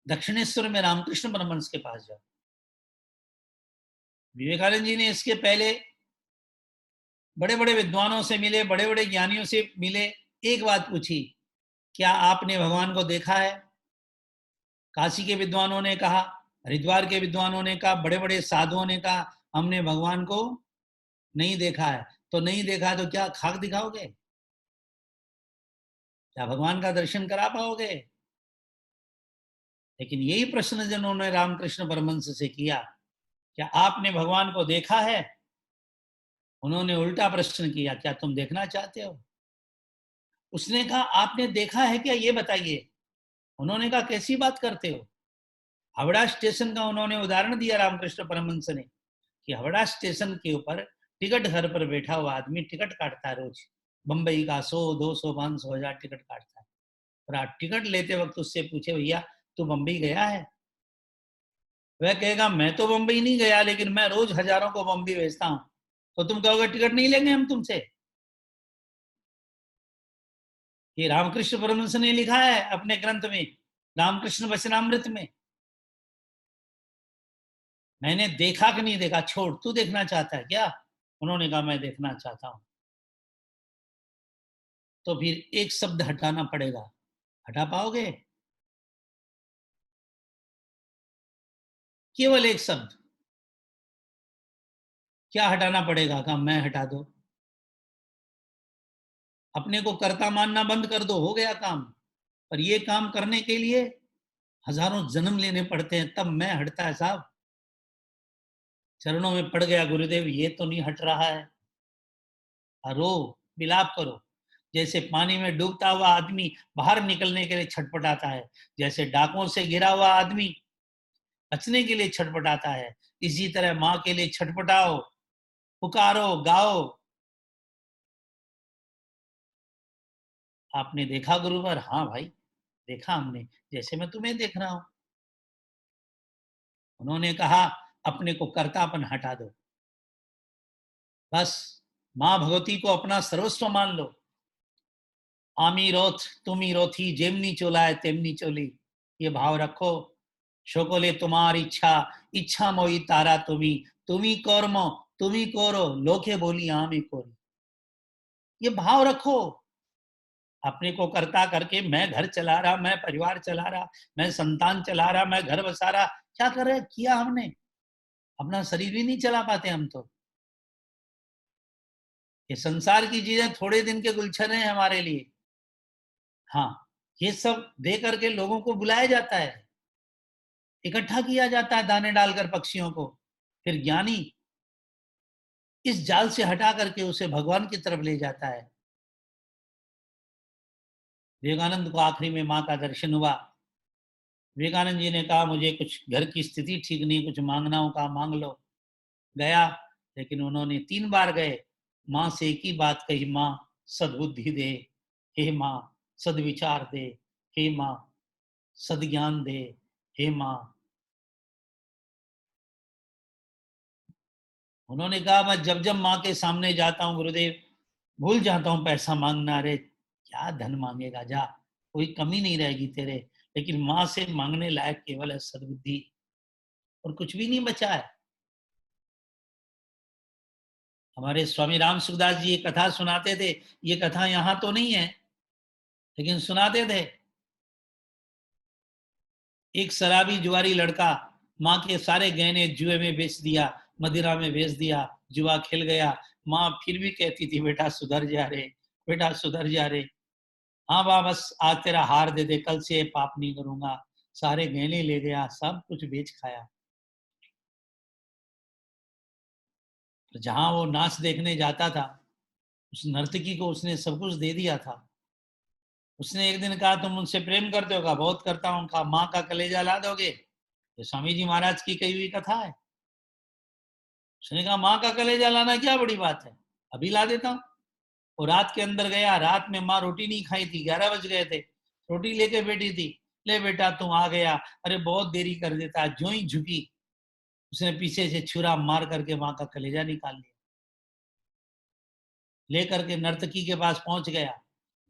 दक्षिणेश्वर में रामकृष्ण परमहंस के पास जाओ। विवेकानंद जी ने इसके पहले बड़े बड़े विद्वानों से मिले, बड़े बड़े ज्ञानियों से मिले। एक बात पूछी, क्या आपने भगवान को देखा है? काशी के विद्वानों ने कहा, हरिद्वार के विद्वानों ने कहा, बड़े बड़े साधुओं ने कहा हमने भगवान को नहीं देखा है। तो नहीं देखा तो क्या खाक दिखाओगे? क्या भगवान का दर्शन करा पाओगे? लेकिन यही प्रश्न जिन्होंने रामकृष्ण परमहंस से किया, क्या आपने भगवान को देखा है? उन्होंने उल्टा प्रश्न किया, क्या तुम देखना चाहते हो? उसने कहा आपने देखा है क्या ये बताइए। उन्होंने कहा कैसी बात करते हो? हावड़ा स्टेशन का उन्होंने उदाहरण दिया रामकृष्ण परमहंस ने कि हावड़ा स्टेशन के ऊपर टिकट घर पर बैठा हुआ आदमी टिकट काटता है रोज, बंबई का 100, 200, 500, 1000 टिकट काटता है। और आप टिकट लेते वक्त उससे पूछे भैया तू बंबई गया है? वह कहेगा मैं तो बंबई नहीं गया, लेकिन मैं रोज हजारों को बंबई भेजता हूं। तो तुम कहोगे टिकट नहीं लेंगे हम तुमसे। ये रामकृष्ण परमहंस ने लिखा है अपने ग्रंथ में रामकृष्ण वचनामृत में। मैंने देखा कि नहीं देखा छोड़, तू देखना चाहता है क्या? उन्होंने कहा मैं देखना चाहता हूं। तो फिर एक शब्द हटाना पड़ेगा, हटा पाओगे? केवल एक शब्द, क्या हटाना पड़ेगा? कहा मैं हटा दो। अपने को कर्ता मानना बंद कर दो, हो गया काम। पर ये काम करने के लिए हजारों जन्म लेने पड़ते हैं, तब मैं हटता है साहब। चरणों में पड़ गया गुरुदेव ये तो नहीं हट रहा है। रो विलाप करो। जैसे पानी में डूबता हुआ आदमी बाहर निकलने के लिए छटपटाता है, जैसे डाकों से घिरा हुआ आदमी बचने के लिए छटपटाता है, इसी तरह माँ के लिए छटपटाओ, पुकारो, गाओ। आपने देखा गुरुवर? हाँ भाई देखा हमने, जैसे मैं तुम्हें देख रहा हूं। उन्होंने कहा अपने को कर्तापन हटा दो, बस मां भगवती को अपना सर्वस्व मान लो। आमी रोथ तुमी रोथी, जेमनी चोलाए तेमनी चोली, ये भाव रखो। शोकोले तुम्हारी इच्छा, इच्छा मोई तारा तुम्ही, तुम्ही कर्मो तुम्ही कोरो, लोके बोली आमी कोरी। ये भाव रखो। अपने को कर्ता करके मैं घर चला रहा, मैं परिवार चला रहा, मैं संतान चला रहा, मैं घर बसा रहा, क्या कर रहे किया हमने? अपना शरीर भी नहीं चला पाते हम तो। ये संसार की चीजें थोड़े दिन के गुलशन हैं हमारे लिए। हाँ ये सब दे करके लोगों को बुलाया जाता है, इकट्ठा किया जाता है दाने डालकर पक्षियों को, फिर ज्ञानी इस जाल से हटा करके उसे भगवान की तरफ ले जाता है। विवेकानंद को आखिरी में माँ का दर्शन हुआ। विवेकानंद जी ने कहा मुझे कुछ घर की स्थिति ठीक नहीं, कुछ मांगना हो, कहा मांग लो। गया, लेकिन उन्होंने 3 बार गए, माँ से एक ही बात कही, माँ सद्बुद्धि दे, हे माँ सद्विचार दे, हे माँ सद्ज्ञान दे, हे माँ। उन्होंने कहा मैं जब जब माँ के सामने जाता हूँ गुरुदेव भूल जाता हूँ पैसा मांगना। रे क्या धन मांगेगा, जा कोई कमी नहीं रहेगी तेरे, लेकिन माँ से मांगने लायक केवल है सद्बुद्धि, और कुछ भी नहीं बचा है। हमारे स्वामी राम सुखदास जी ये कथा सुनाते थे, ये कथा यहाँ तो नहीं है लेकिन सुनाते थे। एक शराबी जुआरी लड़का माँ के सारे गहने जुए में बेच दिया, मदिरा में बेच दिया, जुआ खेल गया। माँ फिर भी कहती थी बेटा सुधर जा रे, बेटा सुधर जा रे। हाँ बा बस आज तेरा हार दे दे, कल से पाप नहीं करूंगा। सारे गहने ले गया, सब कुछ बेच खाया। जहां वो नाच देखने जाता था, उस नर्तकी को उसने सब कुछ दे दिया था। उसने एक दिन कहा तुम मुझसे प्रेम करते हो? कहा बहुत करता हूँ। कहा माँ का कलेजा ला दोगे? ये स्वामी जी महाराज की कही हुई कथा है। उसने कहा माँ का कलेजा लाना क्या बड़ी बात है, अभी ला देता हूँ। वो रात के अंदर गया, रात में माँ रोटी नहीं खाई थी, 11 बज गए थे, रोटी लेके बैठी थी। ले बेटा तू आ गया, अरे बहुत देरी कर देता। जो ही झुकी, उसने पीछे से छुरा मार करके माँ का कलेजा निकाल लिया। लेकर के नर्तकी के पास पहुंच गया।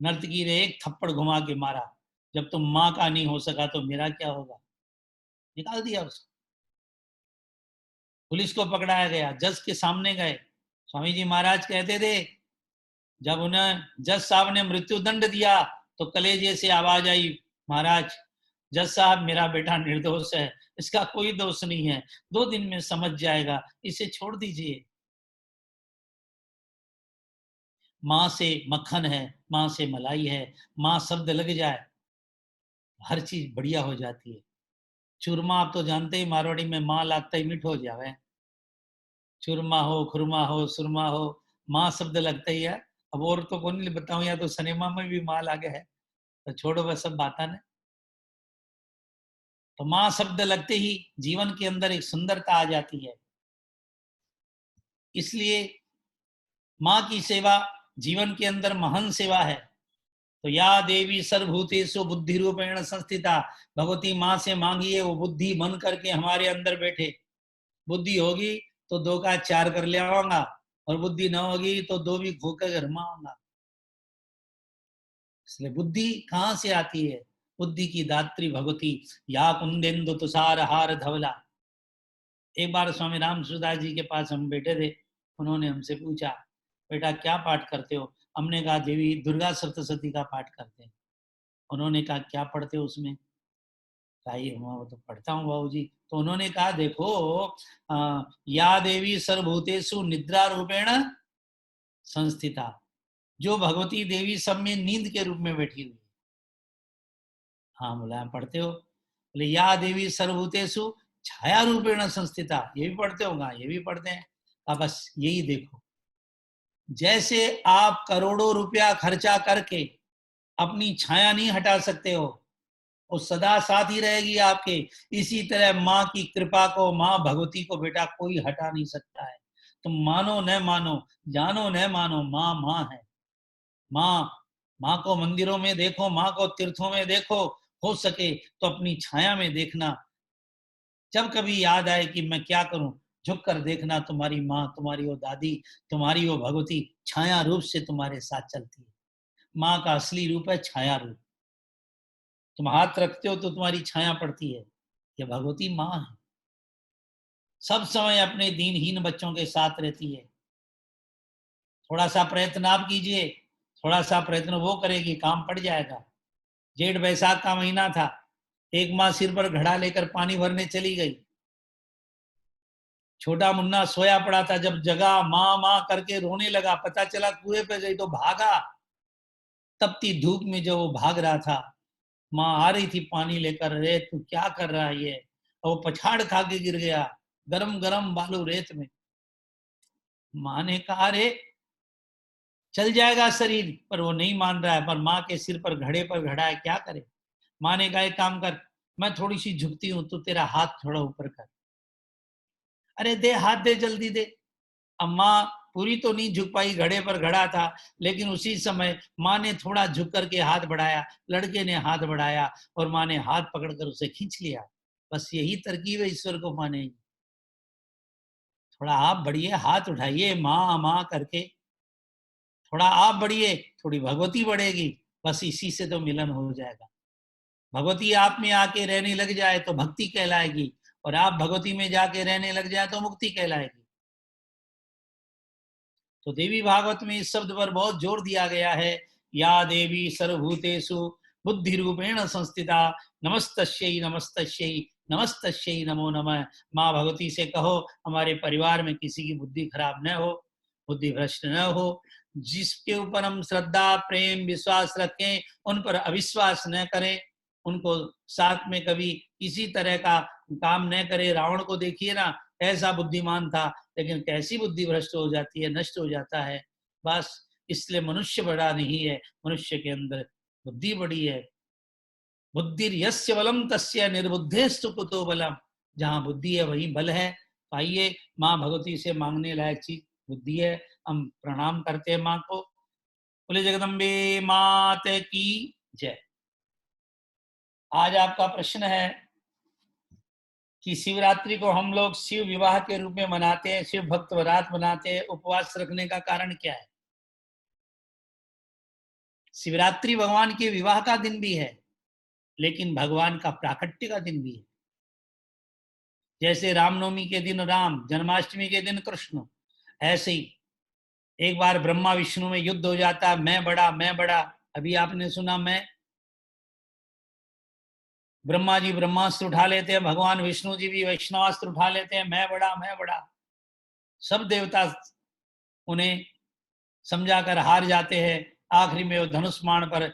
नर्तकी ने एक थप्पड़ घुमा के मारा, जब तुम माँ का नहीं हो सका तो मेरा क्या होगा, निकाल दिया उसको। पुलिस को पकड़ाया गया, जज के सामने गए। स्वामी जी महाराज कहते थे जब उन्हें जज साहब ने मृत्यु दंड दिया तो कलेजे से आवाज आई, महाराज जज साहब मेरा बेटा निर्दोष है, इसका कोई दोष नहीं है, 2 दिन में समझ जाएगा, इसे छोड़ दीजिए। माँ से मक्खन है, माँ से मलाई है, माँ शब्द लग जाए हर चीज बढ़िया हो जाती है। चूरमा आप तो जानते ही मारवाड़ी में माँ लगता ही मिठ हो जावे। चूरमा हो, खुरमा हो, सुरमा हो, माँ शब्द लगता ही है। अब और तो कौन नहीं बताऊं, या तो सनेमा में भी माँ लागे है, तो छोड़ो वह सब बातें ने। तो माँ शब्द लगते ही जीवन के अंदर एक सुंदरता आ जाती है। इसलिए माँ की सेवा जीवन के अंदर महान सेवा है। तो या देवी सर्वभूतेषु बुद्धि रूपेण संस्थिता, भगवती माँ से मांगिए वो बुद्धि बन करके हमारे अंदर बैठे। बुद्धि होगी तो 2 का 4 कर ले आऊंगा, और बुद्धि न होगी तो 2 भी खोकर घर में आऊंगा। इसलिए बुद्धि कहाँ से आती है? बुद्धि की दात्री भगवती या कुंदेन्दु तुषार हार धवला। एक बार स्वामी राम सुदास जी के पास हम बैठे थे, उन्होंने हमसे पूछा बेटा क्या पाठ करते हो? हमने कहा देवी दुर्गा सप्तशती का पाठ करते हैं। उन्होंने कहा क्या पढ़ते हो उसमें? कहा ये वो तो पढ़ता हूँ बाबू जी। तो उन्होंने कहा देखो या देवी सर्वभूतेषु निद्रा रूपेण संस्थिता, जो भगवती देवी सब में नींद के रूप में बैठी हुई है। हाँ बोला पढ़ते हो? बोले या देवी सर्वभूतेषु छाया रूपेण संस्थिता, ये भी पढ़ते होगा? ये भी पढ़ते हैं। बस यही देखो, जैसे आप करोड़ों रुपया खर्चा करके अपनी छाया नहीं हटा सकते हो, वो सदा साथ ही रहेगी आपके। इसी तरह माँ की कृपा को, माँ भगवती को बेटा कोई हटा नहीं सकता है। तुम मानो न मानो, जानो न मानो, माँ माँ है। माँ को मंदिरों में देखो, माँ को तीर्थों में देखो, हो सके तो अपनी छाया में देखना। जब कभी याद आए कि मैं क्या करूं, झुक कर देखना, तुम्हारी माँ, तुम्हारी वो दादी, तुम्हारी वो भगवती छाया रूप से तुम्हारे साथ चलती है। माँ का असली रूप है छाया रूप। तुम हाथ रखते हो तो तुम्हारी छाया पड़ती है, ये भगवती माँ है। सब समय अपने दीनहीन बच्चों के साथ रहती है। थोड़ा सा प्रयत्न आप कीजिए, थोड़ा सा प्रयत्न वो करेगी, काम पड़ जाएगा। जेठ बैसाख का महीना था, एक माँ सिर पर घड़ा लेकर पानी भरने चली गई। छोटा मुन्ना सोया पड़ा था, जब जगा माँ माँ करके रोने लगा, पता चला कुएं पे गई तो भागा। तपती धूप में जो वो भाग रहा था, माँ आ रही थी पानी लेकर, रे तू क्या कर रहा है ये? और वो पछाड़ खा के गिर गया गरम गरम बालू रेत में। माँ ने कहा रे चल जाएगा शरीर, पर वो नहीं मान रहा है। पर माँ के सिर पर घड़े पर घड़ा है, क्या करे? माँ ने कहा एक काम कर, मैं थोड़ी सी झुकती हूँ, तो तेरा हाथ थोड़ा ऊपर कर। अरे दे हाथ दे, जल्दी दे। अब माँ पूरी तो नहीं झुक पाई, घड़े पर घड़ा था, लेकिन उसी समय माँ ने थोड़ा झुक करके हाथ बढ़ाया, लड़के ने हाथ बढ़ाया और माँ ने हाथ पकड़कर उसे खींच लिया। बस यही तरकीब है ईश्वर को माने। थोड़ा आप बढ़िए, हाथ उठाइए माँ माँ करके, थोड़ा आप बढ़िए, थोड़ी भगवती बढ़ेगी, बस इसी से तो मिलन हो जाएगा। भगवती आप में आके रहने लग जाए तो भक्ति कहलाएगी, और आप भगवती में जाके रहने लग जाए तो मुक्ति कहलाएगी। तो देवी भागवत में इस शब्द पर बहुत जोर दिया गया है, या देवी सर्वभूतेषु बुद्धि रूपेण संस्थिता, नमस्तस्यै नमस्तस्यै नमस्तस्यै नमो नमः। माँ भगवती से कहो हमारे परिवार में किसी की बुद्धि खराब न हो, बुद्धि भ्रष्ट न हो, जिसके ऊपर हम श्रद्धा प्रेम विश्वास रखें उन पर अविश्वास न करें, उनको साथ में कभी किसी तरह का काम न करें। रावण को देखिए ना, ऐसा बुद्धिमान था लेकिन कैसी बुद्धि भ्रष्ट हो जाती है, नष्ट हो जाता है। बस इसलिए मनुष्य बड़ा नहीं है, मनुष्य के अंदर बुद्धि बड़ी है। बुद्धिर यस्य बलम तस्य निर्बुद्धेस्तु कुतो बलम। जहाँ बुद्धि है वहीं बल है। तो आइए माँ भगवती से मांगने लायक चीज बुद्धि है। हम प्रणाम करते हैं माँ को। बोले जगदम्बे मात की जय। आज आपका प्रश्न है कि शिवरात्रि को हम लोग शिव विवाह के रूप में मनाते हैं, शिव भक्त बारात मनाते हैं, उपवास रखने का कारण क्या है? शिवरात्रि भगवान के विवाह का दिन भी है लेकिन भगवान का प्राकट्य का दिन भी है। जैसे रामनवमी के दिन राम, जन्माष्टमी के दिन कृष्ण, ऐसे ही एक बार ब्रह्मा विष्णु में युद्ध हो जाता है, मैं बड़ा मैं बड़ा। अभी आपने सुना, मैं ब्रह्मा जी ब्रह्मास्त्र उठा लेते हैं, भगवान विष्णु जी भी वैष्णवास्त्र उठा लेते हैं, मैं बड़ा मैं बड़ा। सब देवता उन्हें समझाकर हार जाते हैं। आखिरी में वो धनुष बाण पर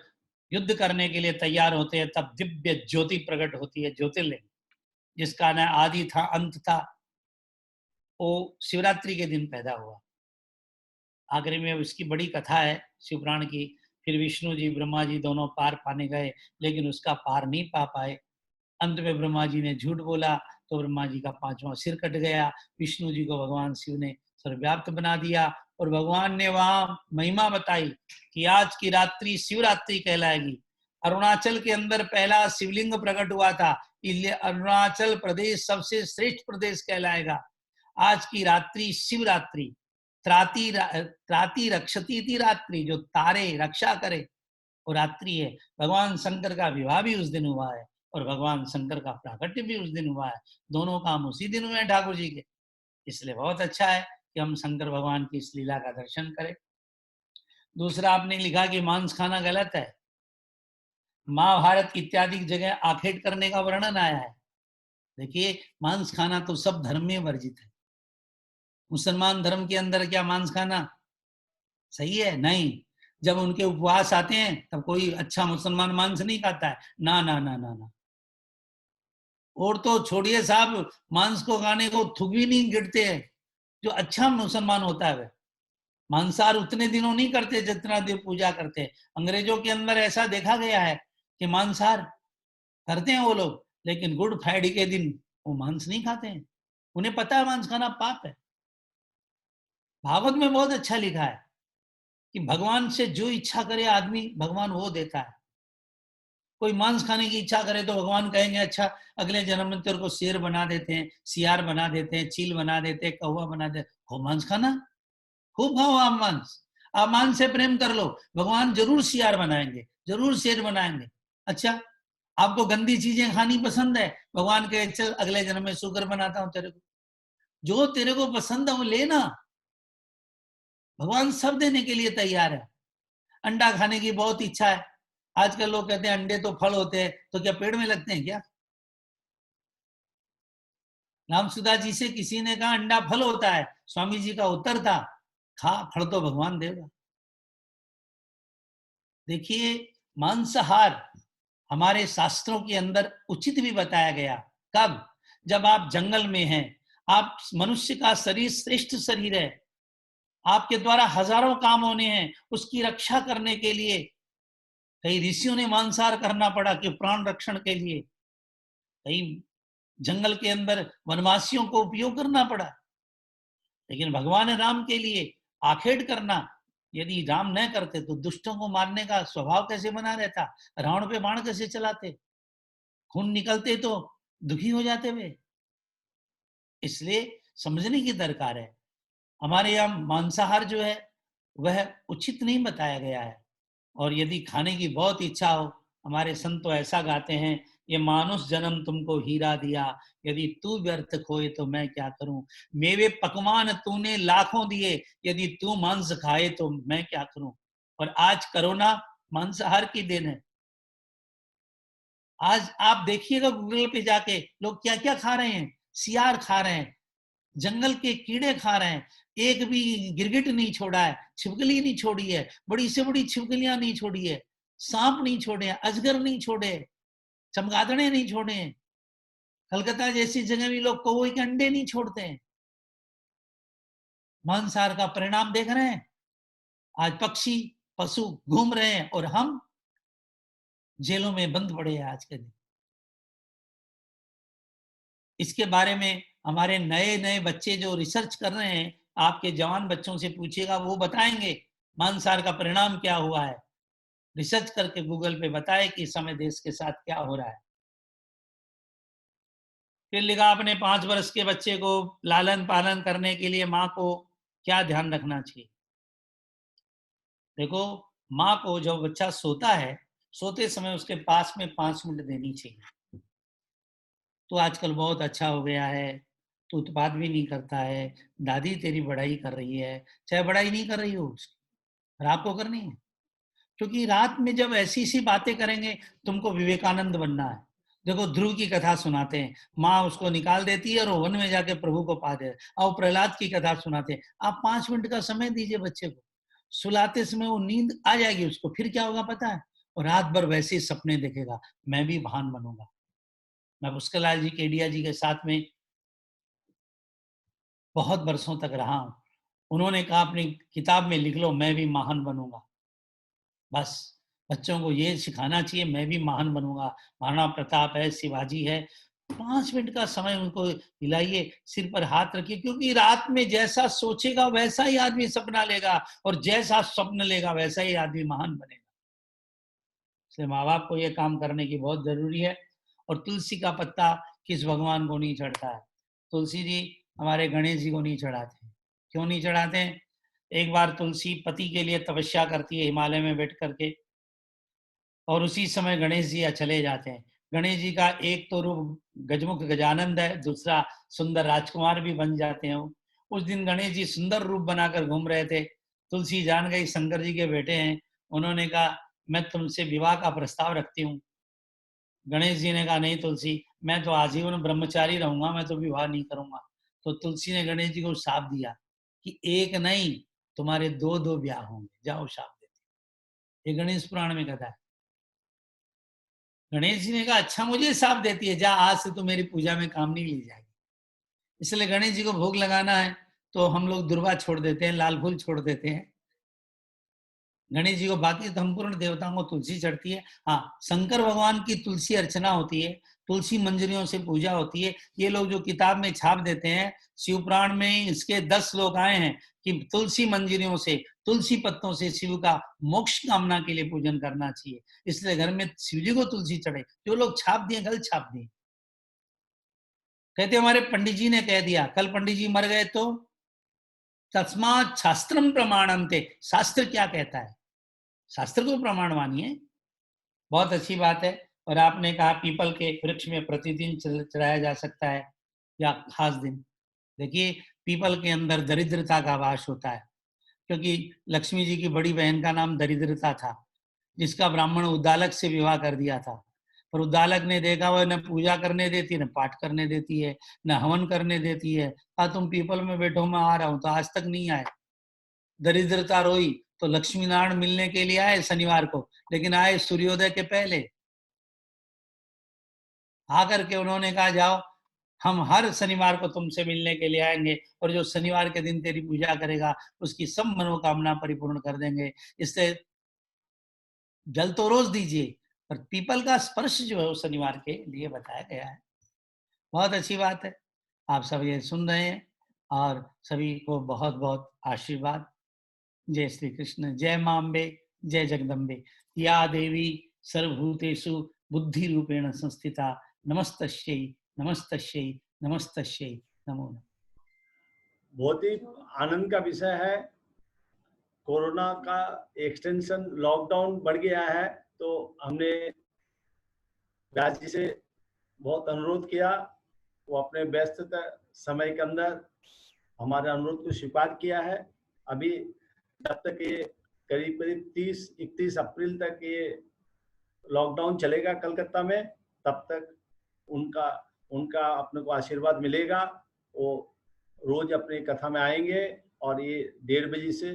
युद्ध करने के लिए तैयार होते हैं। तब दिव्य ज्योति प्रकट होती है, ज्योतिर्लिंग, जिसका न आदि था अंत था, वो शिवरात्रि के दिन पैदा हुआ। आखिरी में उसकी बड़ी कथा है शिवपुराण की। फिर विष्णु जी ब्रह्मा जी दोनों पार पाने गए लेकिन उसका पार नहीं पा पाए। अंत में ब्रह्मा जी ने झूठ बोला तो ब्रह्मा जी का 5वां सिर कट गया। विष्णु जी को भगवान शिव ने सर्वव्याप्त बना दिया और भगवान ने वहां महिमा बताई कि आज की रात्रि शिवरात्रि कहलाएगी। अरुणाचल के अंदर पहला शिवलिंग प्रकट हुआ था, इसलिए अरुणाचल प्रदेश सबसे श्रेष्ठ प्रदेश कहलाएगा। आज की रात्रि शिवरात्रि, त्राति रक्षती थी रात्रि, जो तारे रक्षा करे वो रात्रि है। भगवान शंकर का विवाह भी उस दिन हुआ है और भगवान शंकर का प्राकट्य भी उस दिन हुआ है। दोनों काम उसी दिन हुए हैं ठाकुर जी के। इसलिए बहुत अच्छा है कि हम शंकर भगवान की इस लीला का दर्शन करें। दूसरा, आपने लिखा कि मांस खाना गलत है। महाभारत इत्यादि जगह आखेट करने का वर्णन आया है। देखिए, मांस खाना तो सब धर्म में वर्जित है। मुसलमान धर्म के अंदर क्या मांस खाना सही है? नहीं। जब उनके उपवास आते हैं तब कोई अच्छा मुसलमान मांस नहीं खाता है। ना ना ना ना ना। और तो छोड़िए साहब, मांस को खाने को थूक भी नहीं गिरते हैं। जो अच्छा मुसलमान होता है वह मांसाहार उतने दिनों नहीं करते जितना देव पूजा करते हैं। अंग्रेजों के अंदर ऐसा देखा गया है कि मांसाहार करते हैं वो लोग, लेकिन गुड फ्राइडे के दिन वो मांस नहीं खाते हैं। उन्हें पता है मांस खाना पाप है। भागवत में बहुत अच्छा लिखा है कि भगवान से जो इच्छा करे आदमी, भगवान वो देता है। कोई मांस खाने की इच्छा करे तो भगवान कहेंगे अच्छा अगले जन्म में तेरे को शेर बना देते हैं, सियार बना देते हैं, चील बना देते हैं, कौवा बना देते। हो मांस खाना, खूब खाओ आप मांस। आप मांस से प्रेम कर लो, भगवान जरूर सियार बनाएंगे, जरूर शेर बनाएंगे। अच्छा, आपको गंदी चीजें खानी पसंद है, भगवान कहे चल अगले जन्म में शुगर बनाता हूं तेरे को। जो तेरे को पसंद है वो लेना, भगवान सब देने के लिए तैयार है। अंडा खाने की बहुत इच्छा है। आजकल लोग कहते हैं अंडे तो फल होते हैं, तो क्या पेड़ में लगते हैं क्या? रामसुदा जी से किसी ने कहा अंडा फल होता है, स्वामी जी का उत्तर था खा, फल तो भगवान देगा। देखिए, मांसाहार हमारे शास्त्रों के अंदर उचित भी बताया गया। कब? जब आप जंगल में हैं, आप मनुष्य का शरीर श्रेष्ठ शरीर है, आपके द्वारा हजारों काम होने हैं, उसकी रक्षा करने के लिए कई ऋषियों ने मांसाहार करना पड़ा कि प्राण रक्षण के लिए। कई जंगल के अंदर वनवासियों को उपयोग करना पड़ा। लेकिन भगवान राम के लिए आखेट करना, यदि राम न करते तो दुष्टों को मारने का स्वभाव कैसे बना रहता, रावण पे बाण कैसे चलाते, खून निकलते तो दुखी हो जाते वे। इसलिए समझने की दरकार है। हमारे यहाँ मांसाहार जो है वह उचित नहीं बताया गया है। और यदि खाने की बहुत इच्छा हो, हमारे संत तो ऐसा गाते हैं, ये मानुष जन्म तुमको हीरा दिया, यदि तू व्यर्थ खोए तो मैं क्या करूं। मेवे पकवान तूने लाखों दिए, यदि तू मांस खाए तो मैं क्या करूं। और आज कोरोना मांसाहार की दिन है। आज आप देखिएगा गूगल पे जाके लोग क्या क्या खा रहे हैं। सियार खा रहे हैं, जंगल के कीड़े खा रहे हैं, एक भी गिरगिट नहीं छोड़ा है, छिपकली नहीं छोड़ी है, बड़ी से बड़ी छिपकलियां नहीं छोड़ी है, सांप नहीं छोड़े, अजगर नहीं छोड़े, चमगादड़े नहीं छोड़े। कलकत्ता जैसी जगह भी लोग कौवे के अंडे नहीं छोड़ते हैं। मांसाहार का परिणाम देख रहे हैं। आज पक्षी पशु घूम रहे हैं और हम जेलों में बंद पड़े हैं आज के दिन। इसके बारे में हमारे नए नए बच्चे जो रिसर्च कर रहे हैं, आपके जवान बच्चों से पूछिएगा, वो बताएंगे मांसाहार का परिणाम क्या हुआ है। रिसर्च करके गूगल पे बताए कि इस समय देश के साथ क्या हो रहा है। फिर लिखा, अपने 5 वर्ष के बच्चे को लालन पालन करने के लिए माँ को क्या ध्यान रखना चाहिए। देखो, माँ को जब बच्चा सोता है, सोते समय उसके पास में 5 मिनट देनी चाहिए। तो आजकल बहुत अच्छा हो गया है, तो उत्पाद भी नहीं करता है, दादी तेरी बड़ाई कर रही है, चाहे बड़ाई नहीं कर रही हो उसकी, और आपको करनी है। क्योंकि रात में जब ऐसी सी बातें करेंगे, तुमको विवेकानंद बनना है। देखो, ध्रुव की कथा सुनाते हैं, माँ उसको निकाल देती है और वन में जाके प्रभु को पा दे। और प्रहलाद की कथा सुनाते हैं। आप 5 मिनट का समय दीजिए बच्चे को, सुलाते समय वो नींद आ जाएगी उसको। फिर क्या होगा पता है, और रात भर वैसे ही सपने देखेगा, मैं भी महान बनूंगा। मैं पुष्करलाल जी केडिया जी के साथ में बहुत बरसों तक रहा हूं। उन्होंने कहा, अपनी किताब में लिख लो, मैं भी महान बनूंगा। बस बच्चों को ये सिखाना चाहिए, मैं भी महान बनूंगा। महाराणा प्रताप है, शिवाजी है। 5 मिनट का समय उनको दिलाइए, सिर पर हाथ रखिए, क्योंकि रात में जैसा सोचेगा वैसा ही आदमी सपना लेगा, और जैसा स्वप्न लेगा वैसा ही आदमी महान बनेगा। इसलिए माँ बाप को ये काम करने की बहुत जरूरी है। और तुलसी का पत्ता किस भगवान को नहीं चढ़ता है? तुलसी जी हमारे गणेश जी को नहीं चढ़ाते। क्यों नहीं चढ़ाते हैं? एक बार तुलसी पति के लिए तपस्या करती है हिमालय में बैठ करके, और उसी समय गणेश जी चले जाते हैं। गणेश जी का एक तो रूप गजमुख गजानंद है, दूसरा सुंदर राजकुमार भी बन जाते हैं। उस दिन गणेश जी सुंदर रूप बनाकर घूम रहे थे। तुलसी जान गई शंकर जी के बेटे हैं। उन्होंने कहा, मैं तुमसे विवाह का प्रस्ताव रखती हूँ। गणेश जी ने कहा, नहीं तुलसी, मैं तो आजीवन ब्रह्मचारी रहूंगा, मैं तो विवाह नहीं करूंगा। तो तुलसी ने गणेश जी को शाप दिया कि एक नहीं, तुम्हारे 2 ब्याह होंगे, जाओ शाप देती। ये गणेश पुराण में कथा है। गणेश जी ने कहा, अच्छा मुझे शाप देती है, जा, आज से तो मेरी पूजा में काम नहीं ली जाएगी। इसलिए गणेश जी को भोग लगाना है तो हम लोग दुर्वा छोड़ देते हैं, लाल फूल छोड़ देते हैं गणेश जी को। बाकी संपूर्ण देवताओं को तुलसी चढ़ती है। हाँ, शंकर भगवान की तुलसी अर्चना होती है, तुलसी मंजरियों से पूजा होती है। ये लोग जो किताब में छाप देते हैं, शिव पुराण में इसके 10 श्लोक आए हैं कि तुलसी मंजरियों से, तुलसी पत्तों से शिव का मोक्ष कामना के लिए पूजन करना चाहिए। इसलिए घर में शिव जी को तुलसी चढ़े। जो लोग छाप दिए, गलत छाप दिए। कहते हमारे पंडित जी ने कह दिया, कल पंडित जी मर गए तो तस्मात् शास्त्रम प्रमाणन्ते, शास्त्र क्या कहता है, शास्त्र को प्रमाण मानिए। बहुत अच्छी बात है। और आपने कहा पीपल के वृक्ष में प्रतिदिन चढ़ाया जा सकता है या खास दिन। देखिए, पीपल के अंदर दरिद्रता का वास होता है, क्योंकि लक्ष्मी जी की बड़ी बहन का नाम दरिद्रता था, जिसका ब्राह्मण उद्दालक से विवाह कर दिया था। पर उद्दालक ने देखा, वह न पूजा करने देती, न पाठ करने देती है, न हवन करने देती है। कहा, तुम पीपल में बैठो, मैं आ रहा हूं। तो आज तक नहीं आए। दरिद्रता रोई तो लक्ष्मी नारायण मिलने के लिए आए शनिवार को, लेकिन आए सूर्योदय के पहले। आकर के उन्होंने कहा, जाओ, हम हर शनिवार को तुमसे मिलने के लिए आएंगे, और जो शनिवार के दिन तेरी पूजा करेगा उसकी सब मनोकामना परिपूर्ण कर देंगे। इससे जल तो रोज दीजिए, पर पीपल का स्पर्श जो है वो शनिवार के लिए बताया गया है। बहुत अच्छी बात है। आप सब ये सुन रहे हैं, और सभी को बहुत बहुत आशीर्वाद। जय श्री कृष्ण। जय मां अम्बे, जय जगदम्बे। या देवी सर्वभूतेषु बुद्धि रूपेण संस्थिता, नमस्तस्यै नमस्तस्यै नमस्तस्यै नमो नमः। बहुत ही आनंद का विषय है। कोरोना का एक्सटेंशन, लॉकडाउन बढ़ गया है, तो हमने व्यास जी से बहुत अनुरोध किया। वो अपने व्यस्त समय के अंदर हमारे अनुरोध को स्वीकार किया है। अभी जब तक ये करीब करीब 30-31 अप्रैल तक ये लॉकडाउन चलेगा कलकत्ता में, तब तक उनका अपने को आशीर्वाद मिलेगा। वो रोज अपने कथा में आएंगे और ये 1:30 बजे से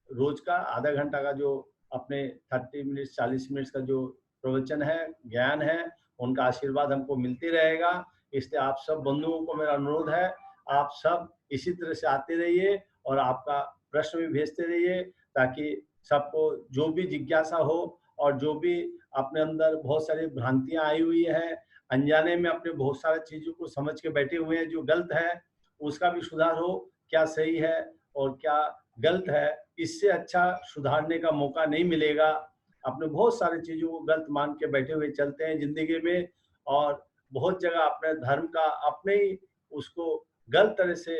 रोज का आधा घंटा का जो अपने 30 मिनट 40 मिनट का जो प्रवचन है, ज्ञान है, उनका आशीर्वाद हमको मिलते रहेगा। इसलिए आप सब बंधुओं को मेरा अनुरोध है, आप सब इसी तरह से आते रहिए और आपका प्रश्न भी भेजते रहिए, ताकि सबको जो भी जिज्ञासा हो और जो भी अपने अंदर बहुत सारी भ्रांतियां आई हुई है, अनजाने में अपने बहुत सारी चीजों को समझ के बैठे हुए हैं, जो गलत है उसका भी सुधार हो, क्या सही है और क्या गलत है। इससे अच्छा सुधारने का मौका नहीं मिलेगा। अपने बहुत सारी चीजों को गलत मान के बैठे हुए चलते हैं जिंदगी में, और बहुत जगह अपने धर्म का अपने ही उसको गलत तरह से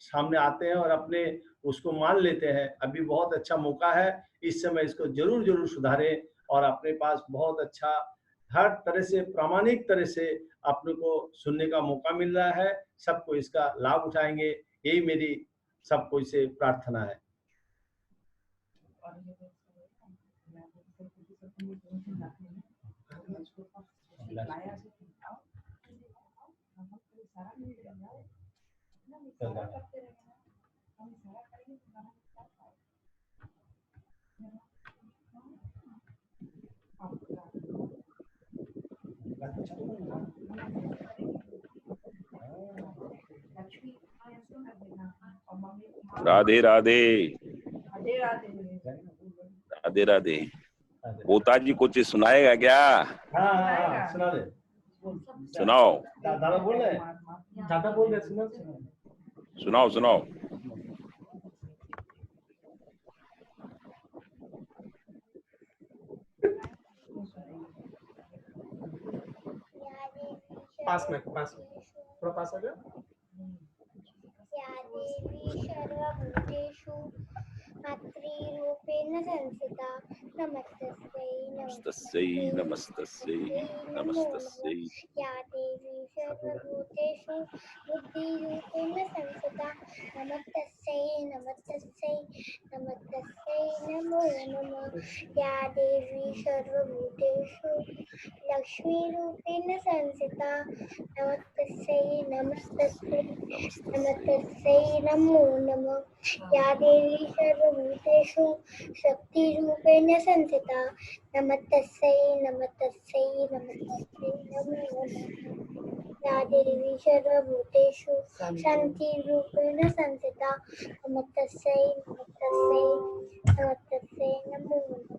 सामने आते हैं और अपने उसको मान लेते हैं। अभी बहुत अच्छा मौका है, इस समय इसको जरूर सुधारें और अपने पास बहुत अच्छा हर तरह से प्रामाणिक तरह से अपने को सुनने का मौका मिल रहा है। सबको इसका लाभ उठाएंगे, यही मेरी सबको इसे प्रार्थना है। राधे राधे राधे राधे। राधे राधे। पोता जी कुछ सुनाएगा क्या? हाँ, सुना दे। सुनाओ दादा बोल रहे, दादा बोल रहे, सुनाओ सुनाओ। पास थोड़ा पास आ जाओ। या देवी सर्वभूतेषु मातृरूपेण संस्थिता नमस्तस्यै नमस्तस्यै नमस्तस्यै। या देवी सर्वभूतेषु बुद्धिरूपेण संस्थिता नमस्तस्यै नमो नमः। या देवी सर्वभूतेषु लक्ष्मीरूपेण संस्थिता नमस्तस्यै नमो नमः। या देवी सर्वभूतेषु शक्तिरूपेण संस्थिता नमस्तस्यै नमो नमः। या देवी सर्वभूतेषु शान्तिरूपेण संस्थिता नमस्तस्यै नमो नमः।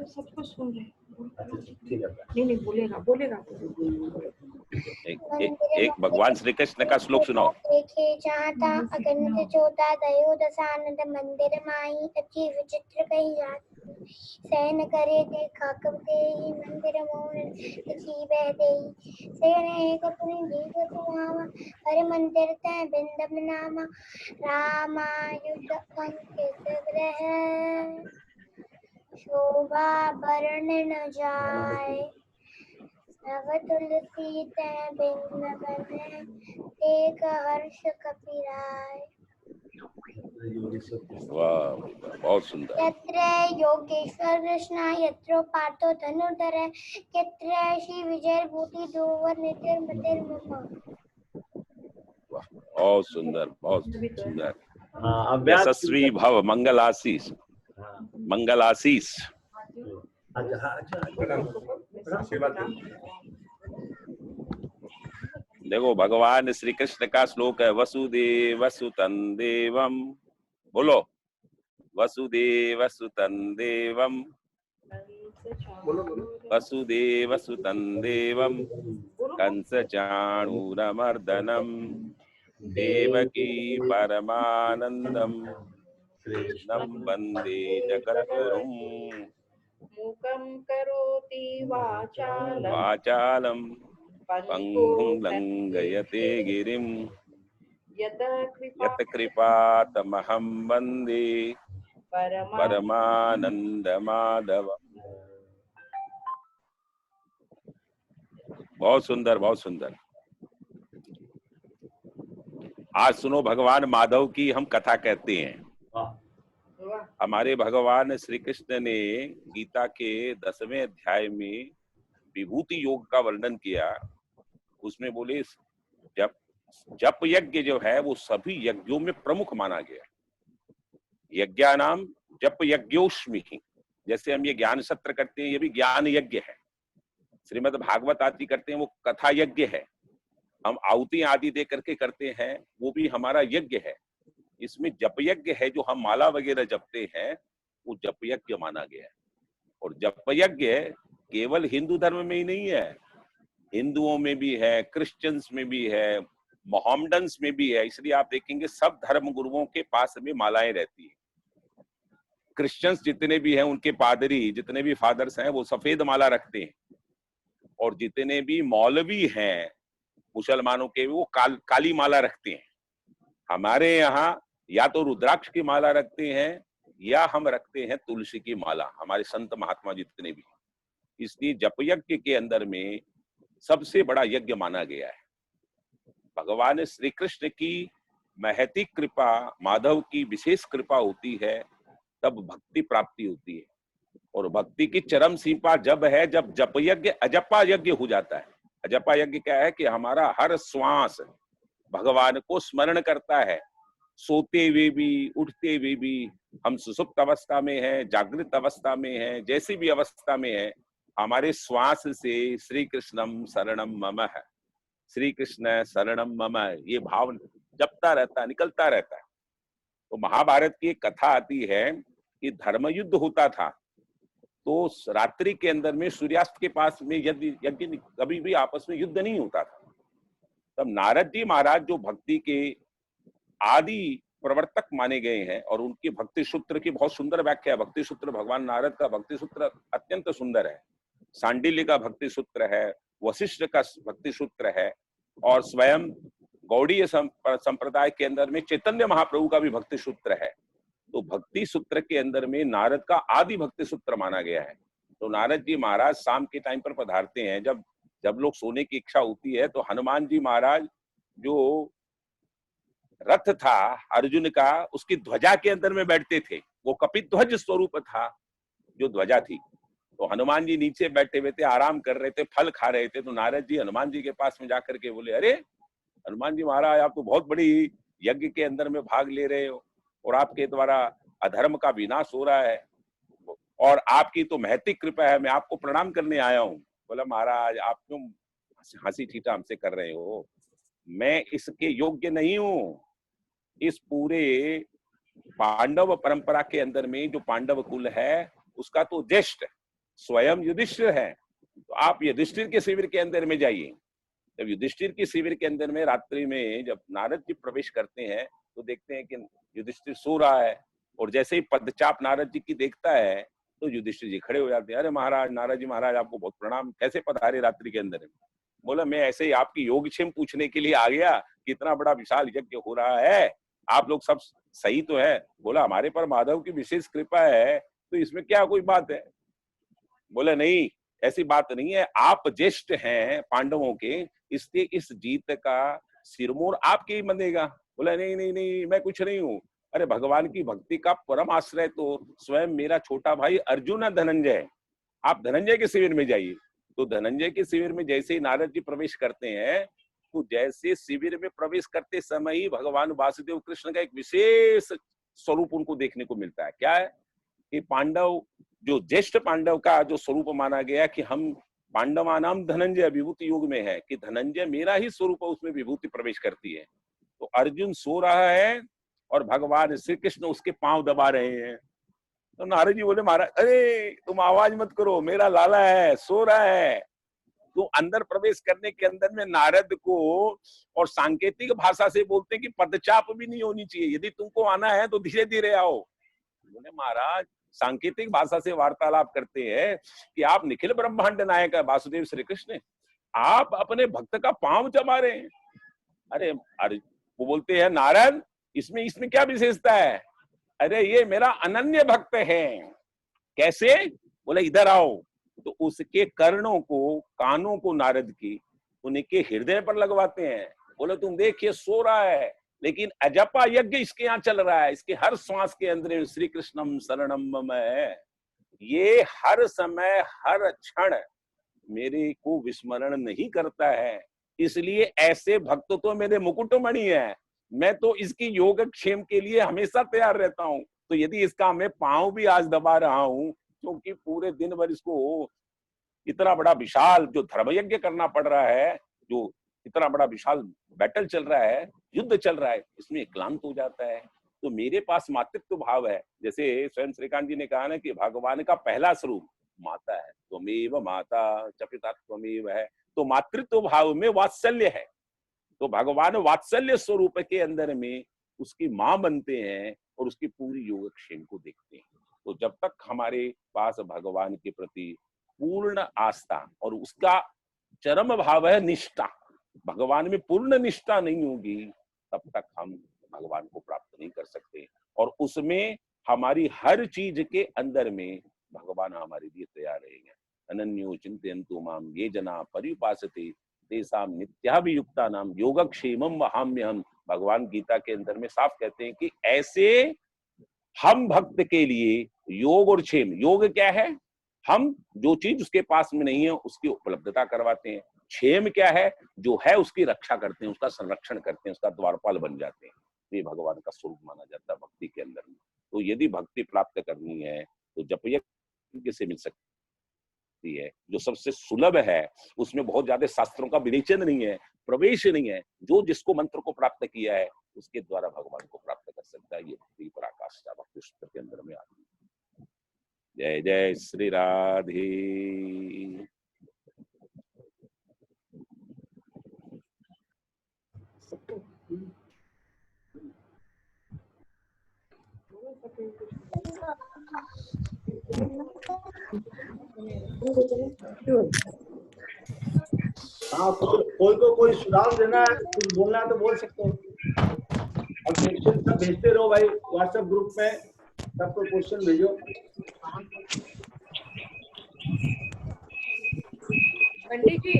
सब कुछ सुन रहे नहीं बोलेगा। एक भगवान श्री कृष्ण का श्लोक सुनाओ। देखे जाता अगणित जोता दयो दशानंद मंदिर माही अति विचित्र कही जात सहन करे देखा कब देहि मंदिर मोहन किसी बह देहि सेन एक पुनि जीव सुहावा हरि मंदिर तै बिंदम नामा रामा युद्ध अंकित ग्रह शोभा वर्ण न जाय नव तुलसी तै बिन बन एक हर्ष कपिराय। वाह, बहुत सुंदर। यत्र योगेश्वर कृष्ण यत्र पार्थो धनुर्धर यत्र श्री विजय भूति दोवर नितिर मतिर मम। बहुत सुंदर, बहुत सुंदर। यशस्वी भव मंगल आशीष, मंगल आशीष। देखो भगवान श्री कृष्ण का श्लोक है, वसुदेव सुतं देवम। बोलो, वसुदेव सुतं देवम, वसुदेव सुतं देवम कंस चाणूरमर्दनम देवकी परमानंदम कृष्णं वंदे जगद्गुरुं। मूकं करोति वाचालं पंगुं लंघयते गिरिं यत कृपातमहं वन्दे परमानंदमाधवम्। बहुत सुंदर, बहुत सुंदर। आज सुनो भगवान माधव की हम कथा कहते हैं। अब हमारे भगवान श्री कृष्ण ने गीता के 10वें अध्याय में विभूति योग का वर्णन किया। उसमें बोले जप यज्ञ जो है वो सभी यज्ञों में प्रमुख माना गया। यज्ञानाम जप यज्ञोष्मि, जैसे हम ये ज्ञान सत्र करते हैं ये भी ज्ञान यज्ञ है। श्रीमद् भागवत आदि करते हैं वो कथा यज्ञ है। हम आहुति आदि दे करके करते हैं वो भी हमारा यज्ञ है। इसमें जप यज्ञ है, जो हम माला वगैरह जपते हैं वो जप यज्ञ माना गया है। और जप यज्ञ केवल हिंदू धर्म में ही नहीं है, हिंदुओं में भी है, क्रिश्चियंस में भी है, मोहम्मडन्स में भी है। इसलिए आप देखेंगे सब धर्म गुरुओं के पास में मालाएं रहती है। क्रिश्चियंस जितने भी हैं उनके पादरी, जितने भी फादर्स हैं वो सफेद माला रखते हैं, और जितने भी मौलवी हैं मुसलमानों के वो काली माला रखते हैं। हमारे यहाँ या तो रुद्राक्ष की माला रखते हैं या हम रखते हैं तुलसी की माला, हमारे संत महात्मा जितने भी। इसलिए जप यज्ञ के अंदर में सबसे बड़ा यज्ञ माना गया है। भगवान श्री कृष्ण की महती कृपा, माधव की विशेष कृपा होती है तब भक्ति प्राप्ति होती है। और भक्ति की चरम सीमा जब है जब जप यज्ञ अजपा यज्ञ हो जाता है। अजपा यज्ञ क्या है कि हमारा हर श्वास भगवान को स्मरण करता है, सोते हुए भी, उठते हुए भी, हम सुसुप्त अवस्था में हैं, जागृत अवस्था में हैं, जैसी भी अवस्था में है, हमारे श्वास से श्री कृष्णम शरणम मम है, श्री कृष्ण शरणम मम, ये भाव जपता रहता है, निकलता रहता है। तो महाभारत की एक कथा आती है कि धर्म युद्ध होता था, तो रात्रि के अंदर में सूर्यास्त के पास में यदि कभी भी आपस में युद्ध नहीं होता था। तब नारद जी महाराज जो भक्ति के आदि प्रवर्तक माने गए हैं, और उनके भक्ति सूत्र की बहुत सुंदर व्याख्या है। भक्ति सूत्र भगवान नारद का भक्ति सूत्र अत्यंत सुंदर है। सांडिल्य का भक्ति सूत्र है, वशिष्ठ का भक्ति सूत्र है, और स्वयं गौड़ीय संप्रदाय के अंदर में चैतन्य महाप्रभु का भी भक्ति सूत्र है। तो भक्ति सूत्र के अंदर में नारद का आदि भक्ति सूत्र माना गया है। तो नारद जी महाराज शाम के टाइम पर पधारते हैं, जब लोग सोने की इच्छा होती है, तो हनुमान जी महाराज जो रथ था अर्जुन का, उसकी ध्वजा के अंदर में बैठते थे। वो कपिध्वज स्वरूप था जो ध्वजा थी। तो हनुमान जी नीचे बैठे हुए थे, आराम कर रहे थे, फल खा रहे थे। तो नारद जी हनुमान जी के पास में जाकर के बोले, अरे हनुमान जी महाराज, आप तो बहुत बड़ी यज्ञ के अंदर में भाग ले रहे हो, और आपके द्वारा अधर्म का विनाश हो रहा है, और आपकी तो महती कृपा है, मैं आपको प्रणाम करने आया हूँ। बोला, महाराज आप क्यों हंसी ठीठा हमसे कर रहे हो? मैं इसके योग्य नहीं हूँ। इस पूरे पांडव परंपरा के अंदर में जो पांडव कुल है उसका तो ज्येष्ठ स्वयं युधिष्ठिर है। तो आप युधिष्ठिर के शिविर के अंदर में जाइए। जब युधिष्ठिर के शिविर के अंदर में रात्रि में जब नारद जी प्रवेश करते हैं तो देखते हैं कि युधिष्ठिर सो रहा है, और जैसे ही पदचाप नारद जी की देखता है तो युधिष्ठिर जी खड़े हो जाते हैं। अरे महाराज, नारद जी महाराज आपको बहुत प्रणाम, कैसे पधारे रात्रि के अंदर में? बोला, मैं ऐसे ही आपकी योगक्षेम पूछने के लिए आ गया कि इतना बड़ा विशाल यज्ञ हो रहा है, आप लोग सब सही तो है? बोला, हमारे पर माधव की विशेष कृपा है, तो इसमें क्या कोई बात है? बोले, नहीं ऐसी बात नहीं है, आप ज्येष्ठ हैं पांडवों के, इसलिए इस जीत का सिरमौर आपके ही बनेगा। बोला, नहीं नहीं नहीं, मैं कुछ नहीं हूँ। अरे भगवान की भक्ति का परम आश्रय तो स्वयं मेरा छोटा भाई अर्जुन है, धनंजय है। आप धनंजय के शिविर में जाइए। तो धनंजय के शिविर में जैसे ही नारद जी प्रवेश करते हैं, तो जैसे शिविर में प्रवेश करते समय ही भगवान वासुदेव कृष्ण का एक विशेष स्वरूप उनको देखने को मिलता है। क्या है कि पांडव, जो ज्येष्ठ पांडव का जो स्वरूप माना गया कि हम पांडवानाम धनंजय विभूति योग में है, कि धनंजय मेरा ही स्वरूप है, उसमें विभूति प्रवेश करती है। तो अर्जुन सो रहा है और भगवान श्री कृष्ण उसके पांव दबा रहे हैं। तो नारद जी बोले, महाराज अरे तुम आवाज मत करो, मेरा लाला है, सो रहा है। तो अंदर प्रवेश करने के अंदर में नारद को और सांकेतिक भाषा से बोलते हैं कि पदचाप भी नहीं होनी चाहिए, यदि तुमको आना है तो धीरे धीरे आओ। बोले, महाराज सांकेतिक भाषा से वार्तालाप करते हैं कि आप निखिल ब्रह्मांड नायक है वासुदेव श्री कृष्ण, आप अपने भक्त का पांव दबा रहे हैं। अरे वो बोलते हैं, नारद इसमें क्या विशेषता है? अरे ये मेरा अनन्य भक्त है। कैसे? बोले, इधर आओ। तो उसके कर्णों को, कानों को नारद की उनके हृदय पर लगवाते हैं। बोले, तुम देखिए सो रहा है, लेकिन अजपा यज्ञ इसके यहाँ चल रहा है, इसके हर श्वास के अंदर श्री कृष्णम शरणम मम है। ये हर समय हर क्षण मेरे को विस्मरण नहीं करता है, इसलिए ऐसे भक्त तो मेरे मुकुटमणि है। मैं तो इसकी योगक्षेम के लिए हमेशा तैयार रहता हूँ। तो यदि इसका मैं पांव भी आज दबा रहा हूँ, क्योंकि पूरे दिन भर इसको इतना बड़ा विशाल जो धर्मयज्ञ करना पड़ रहा है, जो इतना बड़ा विशाल बैटल चल रहा है, युद्ध चल रहा है, इसमें क्लांत हो जाता है। तो मेरे पास मातृत्व भाव है। जैसे स्वयं श्रीकांत जी ने कहा ना कि भगवान का पहला स्वरूप माता है, त्वमेव माता च पिता त्वमेव है। तो मातृत्व भाव में वात्सल्य है। तो भगवान वात्सल्य स्वरूप के अंदर में उसकी माँ बनते हैं और उसकी पूरी योगक्षेम को देखते हैं। तो जब तक हमारे पास भगवान के प्रति पूर्ण आस्था और उसका चरम भाव है निष्ठा, भगवान में पूर्ण निष्ठा नहीं होगी, तब तक हम भगवान को प्राप्त नहीं कर सकते। और उसमें हमारी हर चीज के अंदर में भगवान हमारे लिए तैयार रहेंगे। अनन्यो चिंतयन्तु माम ये जना पर्युपासते तेषां नित्याभियुक्तानां योगक्षेमं वहाम्यहम्। भगवान गीता के अंदर में साफ कहते हैं कि ऐसे हम भक्त के लिए योग और क्षेम, योग क्या है? हम जो चीज उसके पास में नहीं है उसकी उपलब्धता करवाते हैं। क्षेम क्या है? जो है उसकी रक्षा करते हैं, उसका संरक्षण करते हैं, उसका द्वारपाल बन जाते हैं। ये भगवान का स्वरूप माना जाता है भक्ति के अंदर में। तो यदि भक्ति प्राप्त करनी है तो जप यज्ञ से मिल सकती है, जो सबसे सुलभ है। उसमें बहुत ज्यादा शास्त्रों का विवेचन नहीं है, प्रवेश नहीं है। जो जिसको मंत्र को प्राप्त किया है उसके द्वारा भगवान को प्राप्त कर सकता है। ये भक्ति पराकाष्ठा भक्ति सूत्र के अंदर में आती है। जय जय श्री राधे। हाँ, कोई सुझाव देना है, कुछ बोलना है तो बोल सकते हो। और क्वेश्चन सब भेजते रहो भाई, व्हाट्सएप ग्रुप में सबको क्वेश्चन भेजो। पंडित जी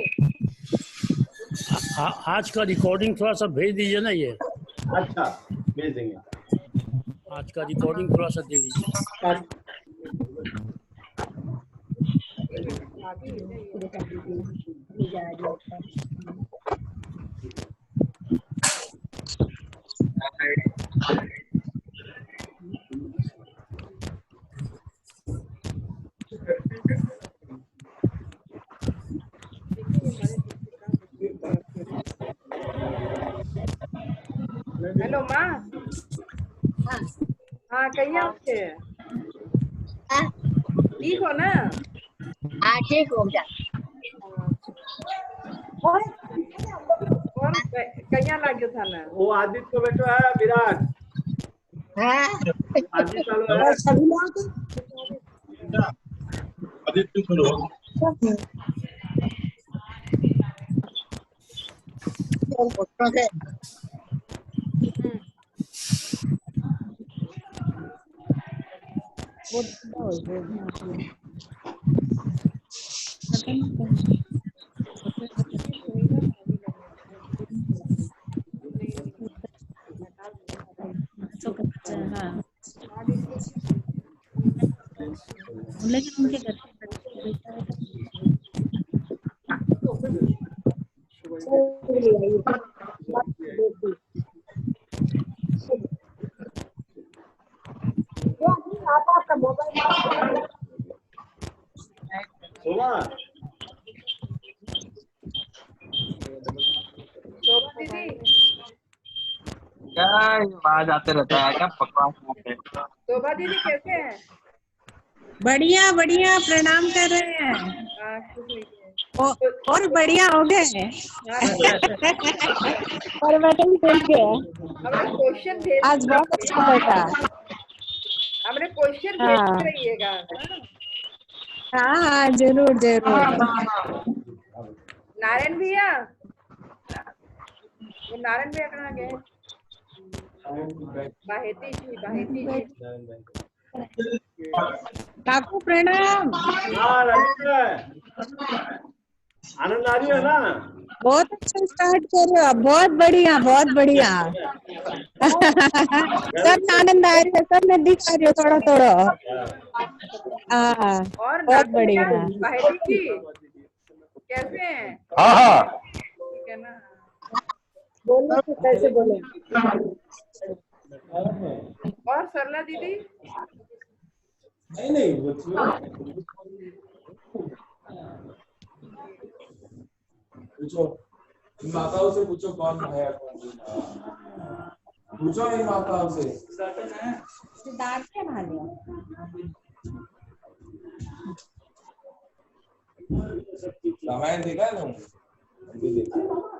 आज का रिकॉर्डिंग थोड़ा सा भेज दीजिए ना। ये अच्छा, भेज देंगे। आज का रिकॉर्डिंग थोड़ा सा दे दीजिए। हेलो माँ। हाँ कहिए आपसे ठीक हो ना? हाँ ठीक हो गया। कौन कहिया लाग्यो था ना? वो आदित्य को बेटो है विराट। आदित्य चलो आदित्य चलो लेकिन उनके घर क्या आवाज आते रहता है, क्या बकवास करते हैं। शोभा दीदी कैसे हैं? बढ़िया बढ़िया, प्रणाम कर रहे हैं। और बढ़िया हो गए। और बटन खुल गया। हमें क्वेश्चन भेज, आज बहुत अच्छा लगा। हमें क्वेश्चन भेज रहिएगा। हाँ जरूर जरूर। नारायण भैया, वो नारायण भैया कहाँ गए? बाहेती जी। काकू प्रणाम। आनंद आ रही है ना? बहुत अच्छा स्टार्ट कर रहे हो आप, बहुत बढ़िया बहुत बढ़िया। सब आनंद आ रही है, सब में दिखा रही हो थोड़ा थोड़ा। हाँ और बहुत नाज़िम बढ़िया। क्या पहली जी कैसे हैं? हाँ हाँ ठीक है ना? बोलो तो कैसे बोले। और सरला दीदी पूछो इन माताओं से, पूछो कौन है कौन नहीं। पूछो इन माताओं से। रामायण देखा है तुम? अभी देखा।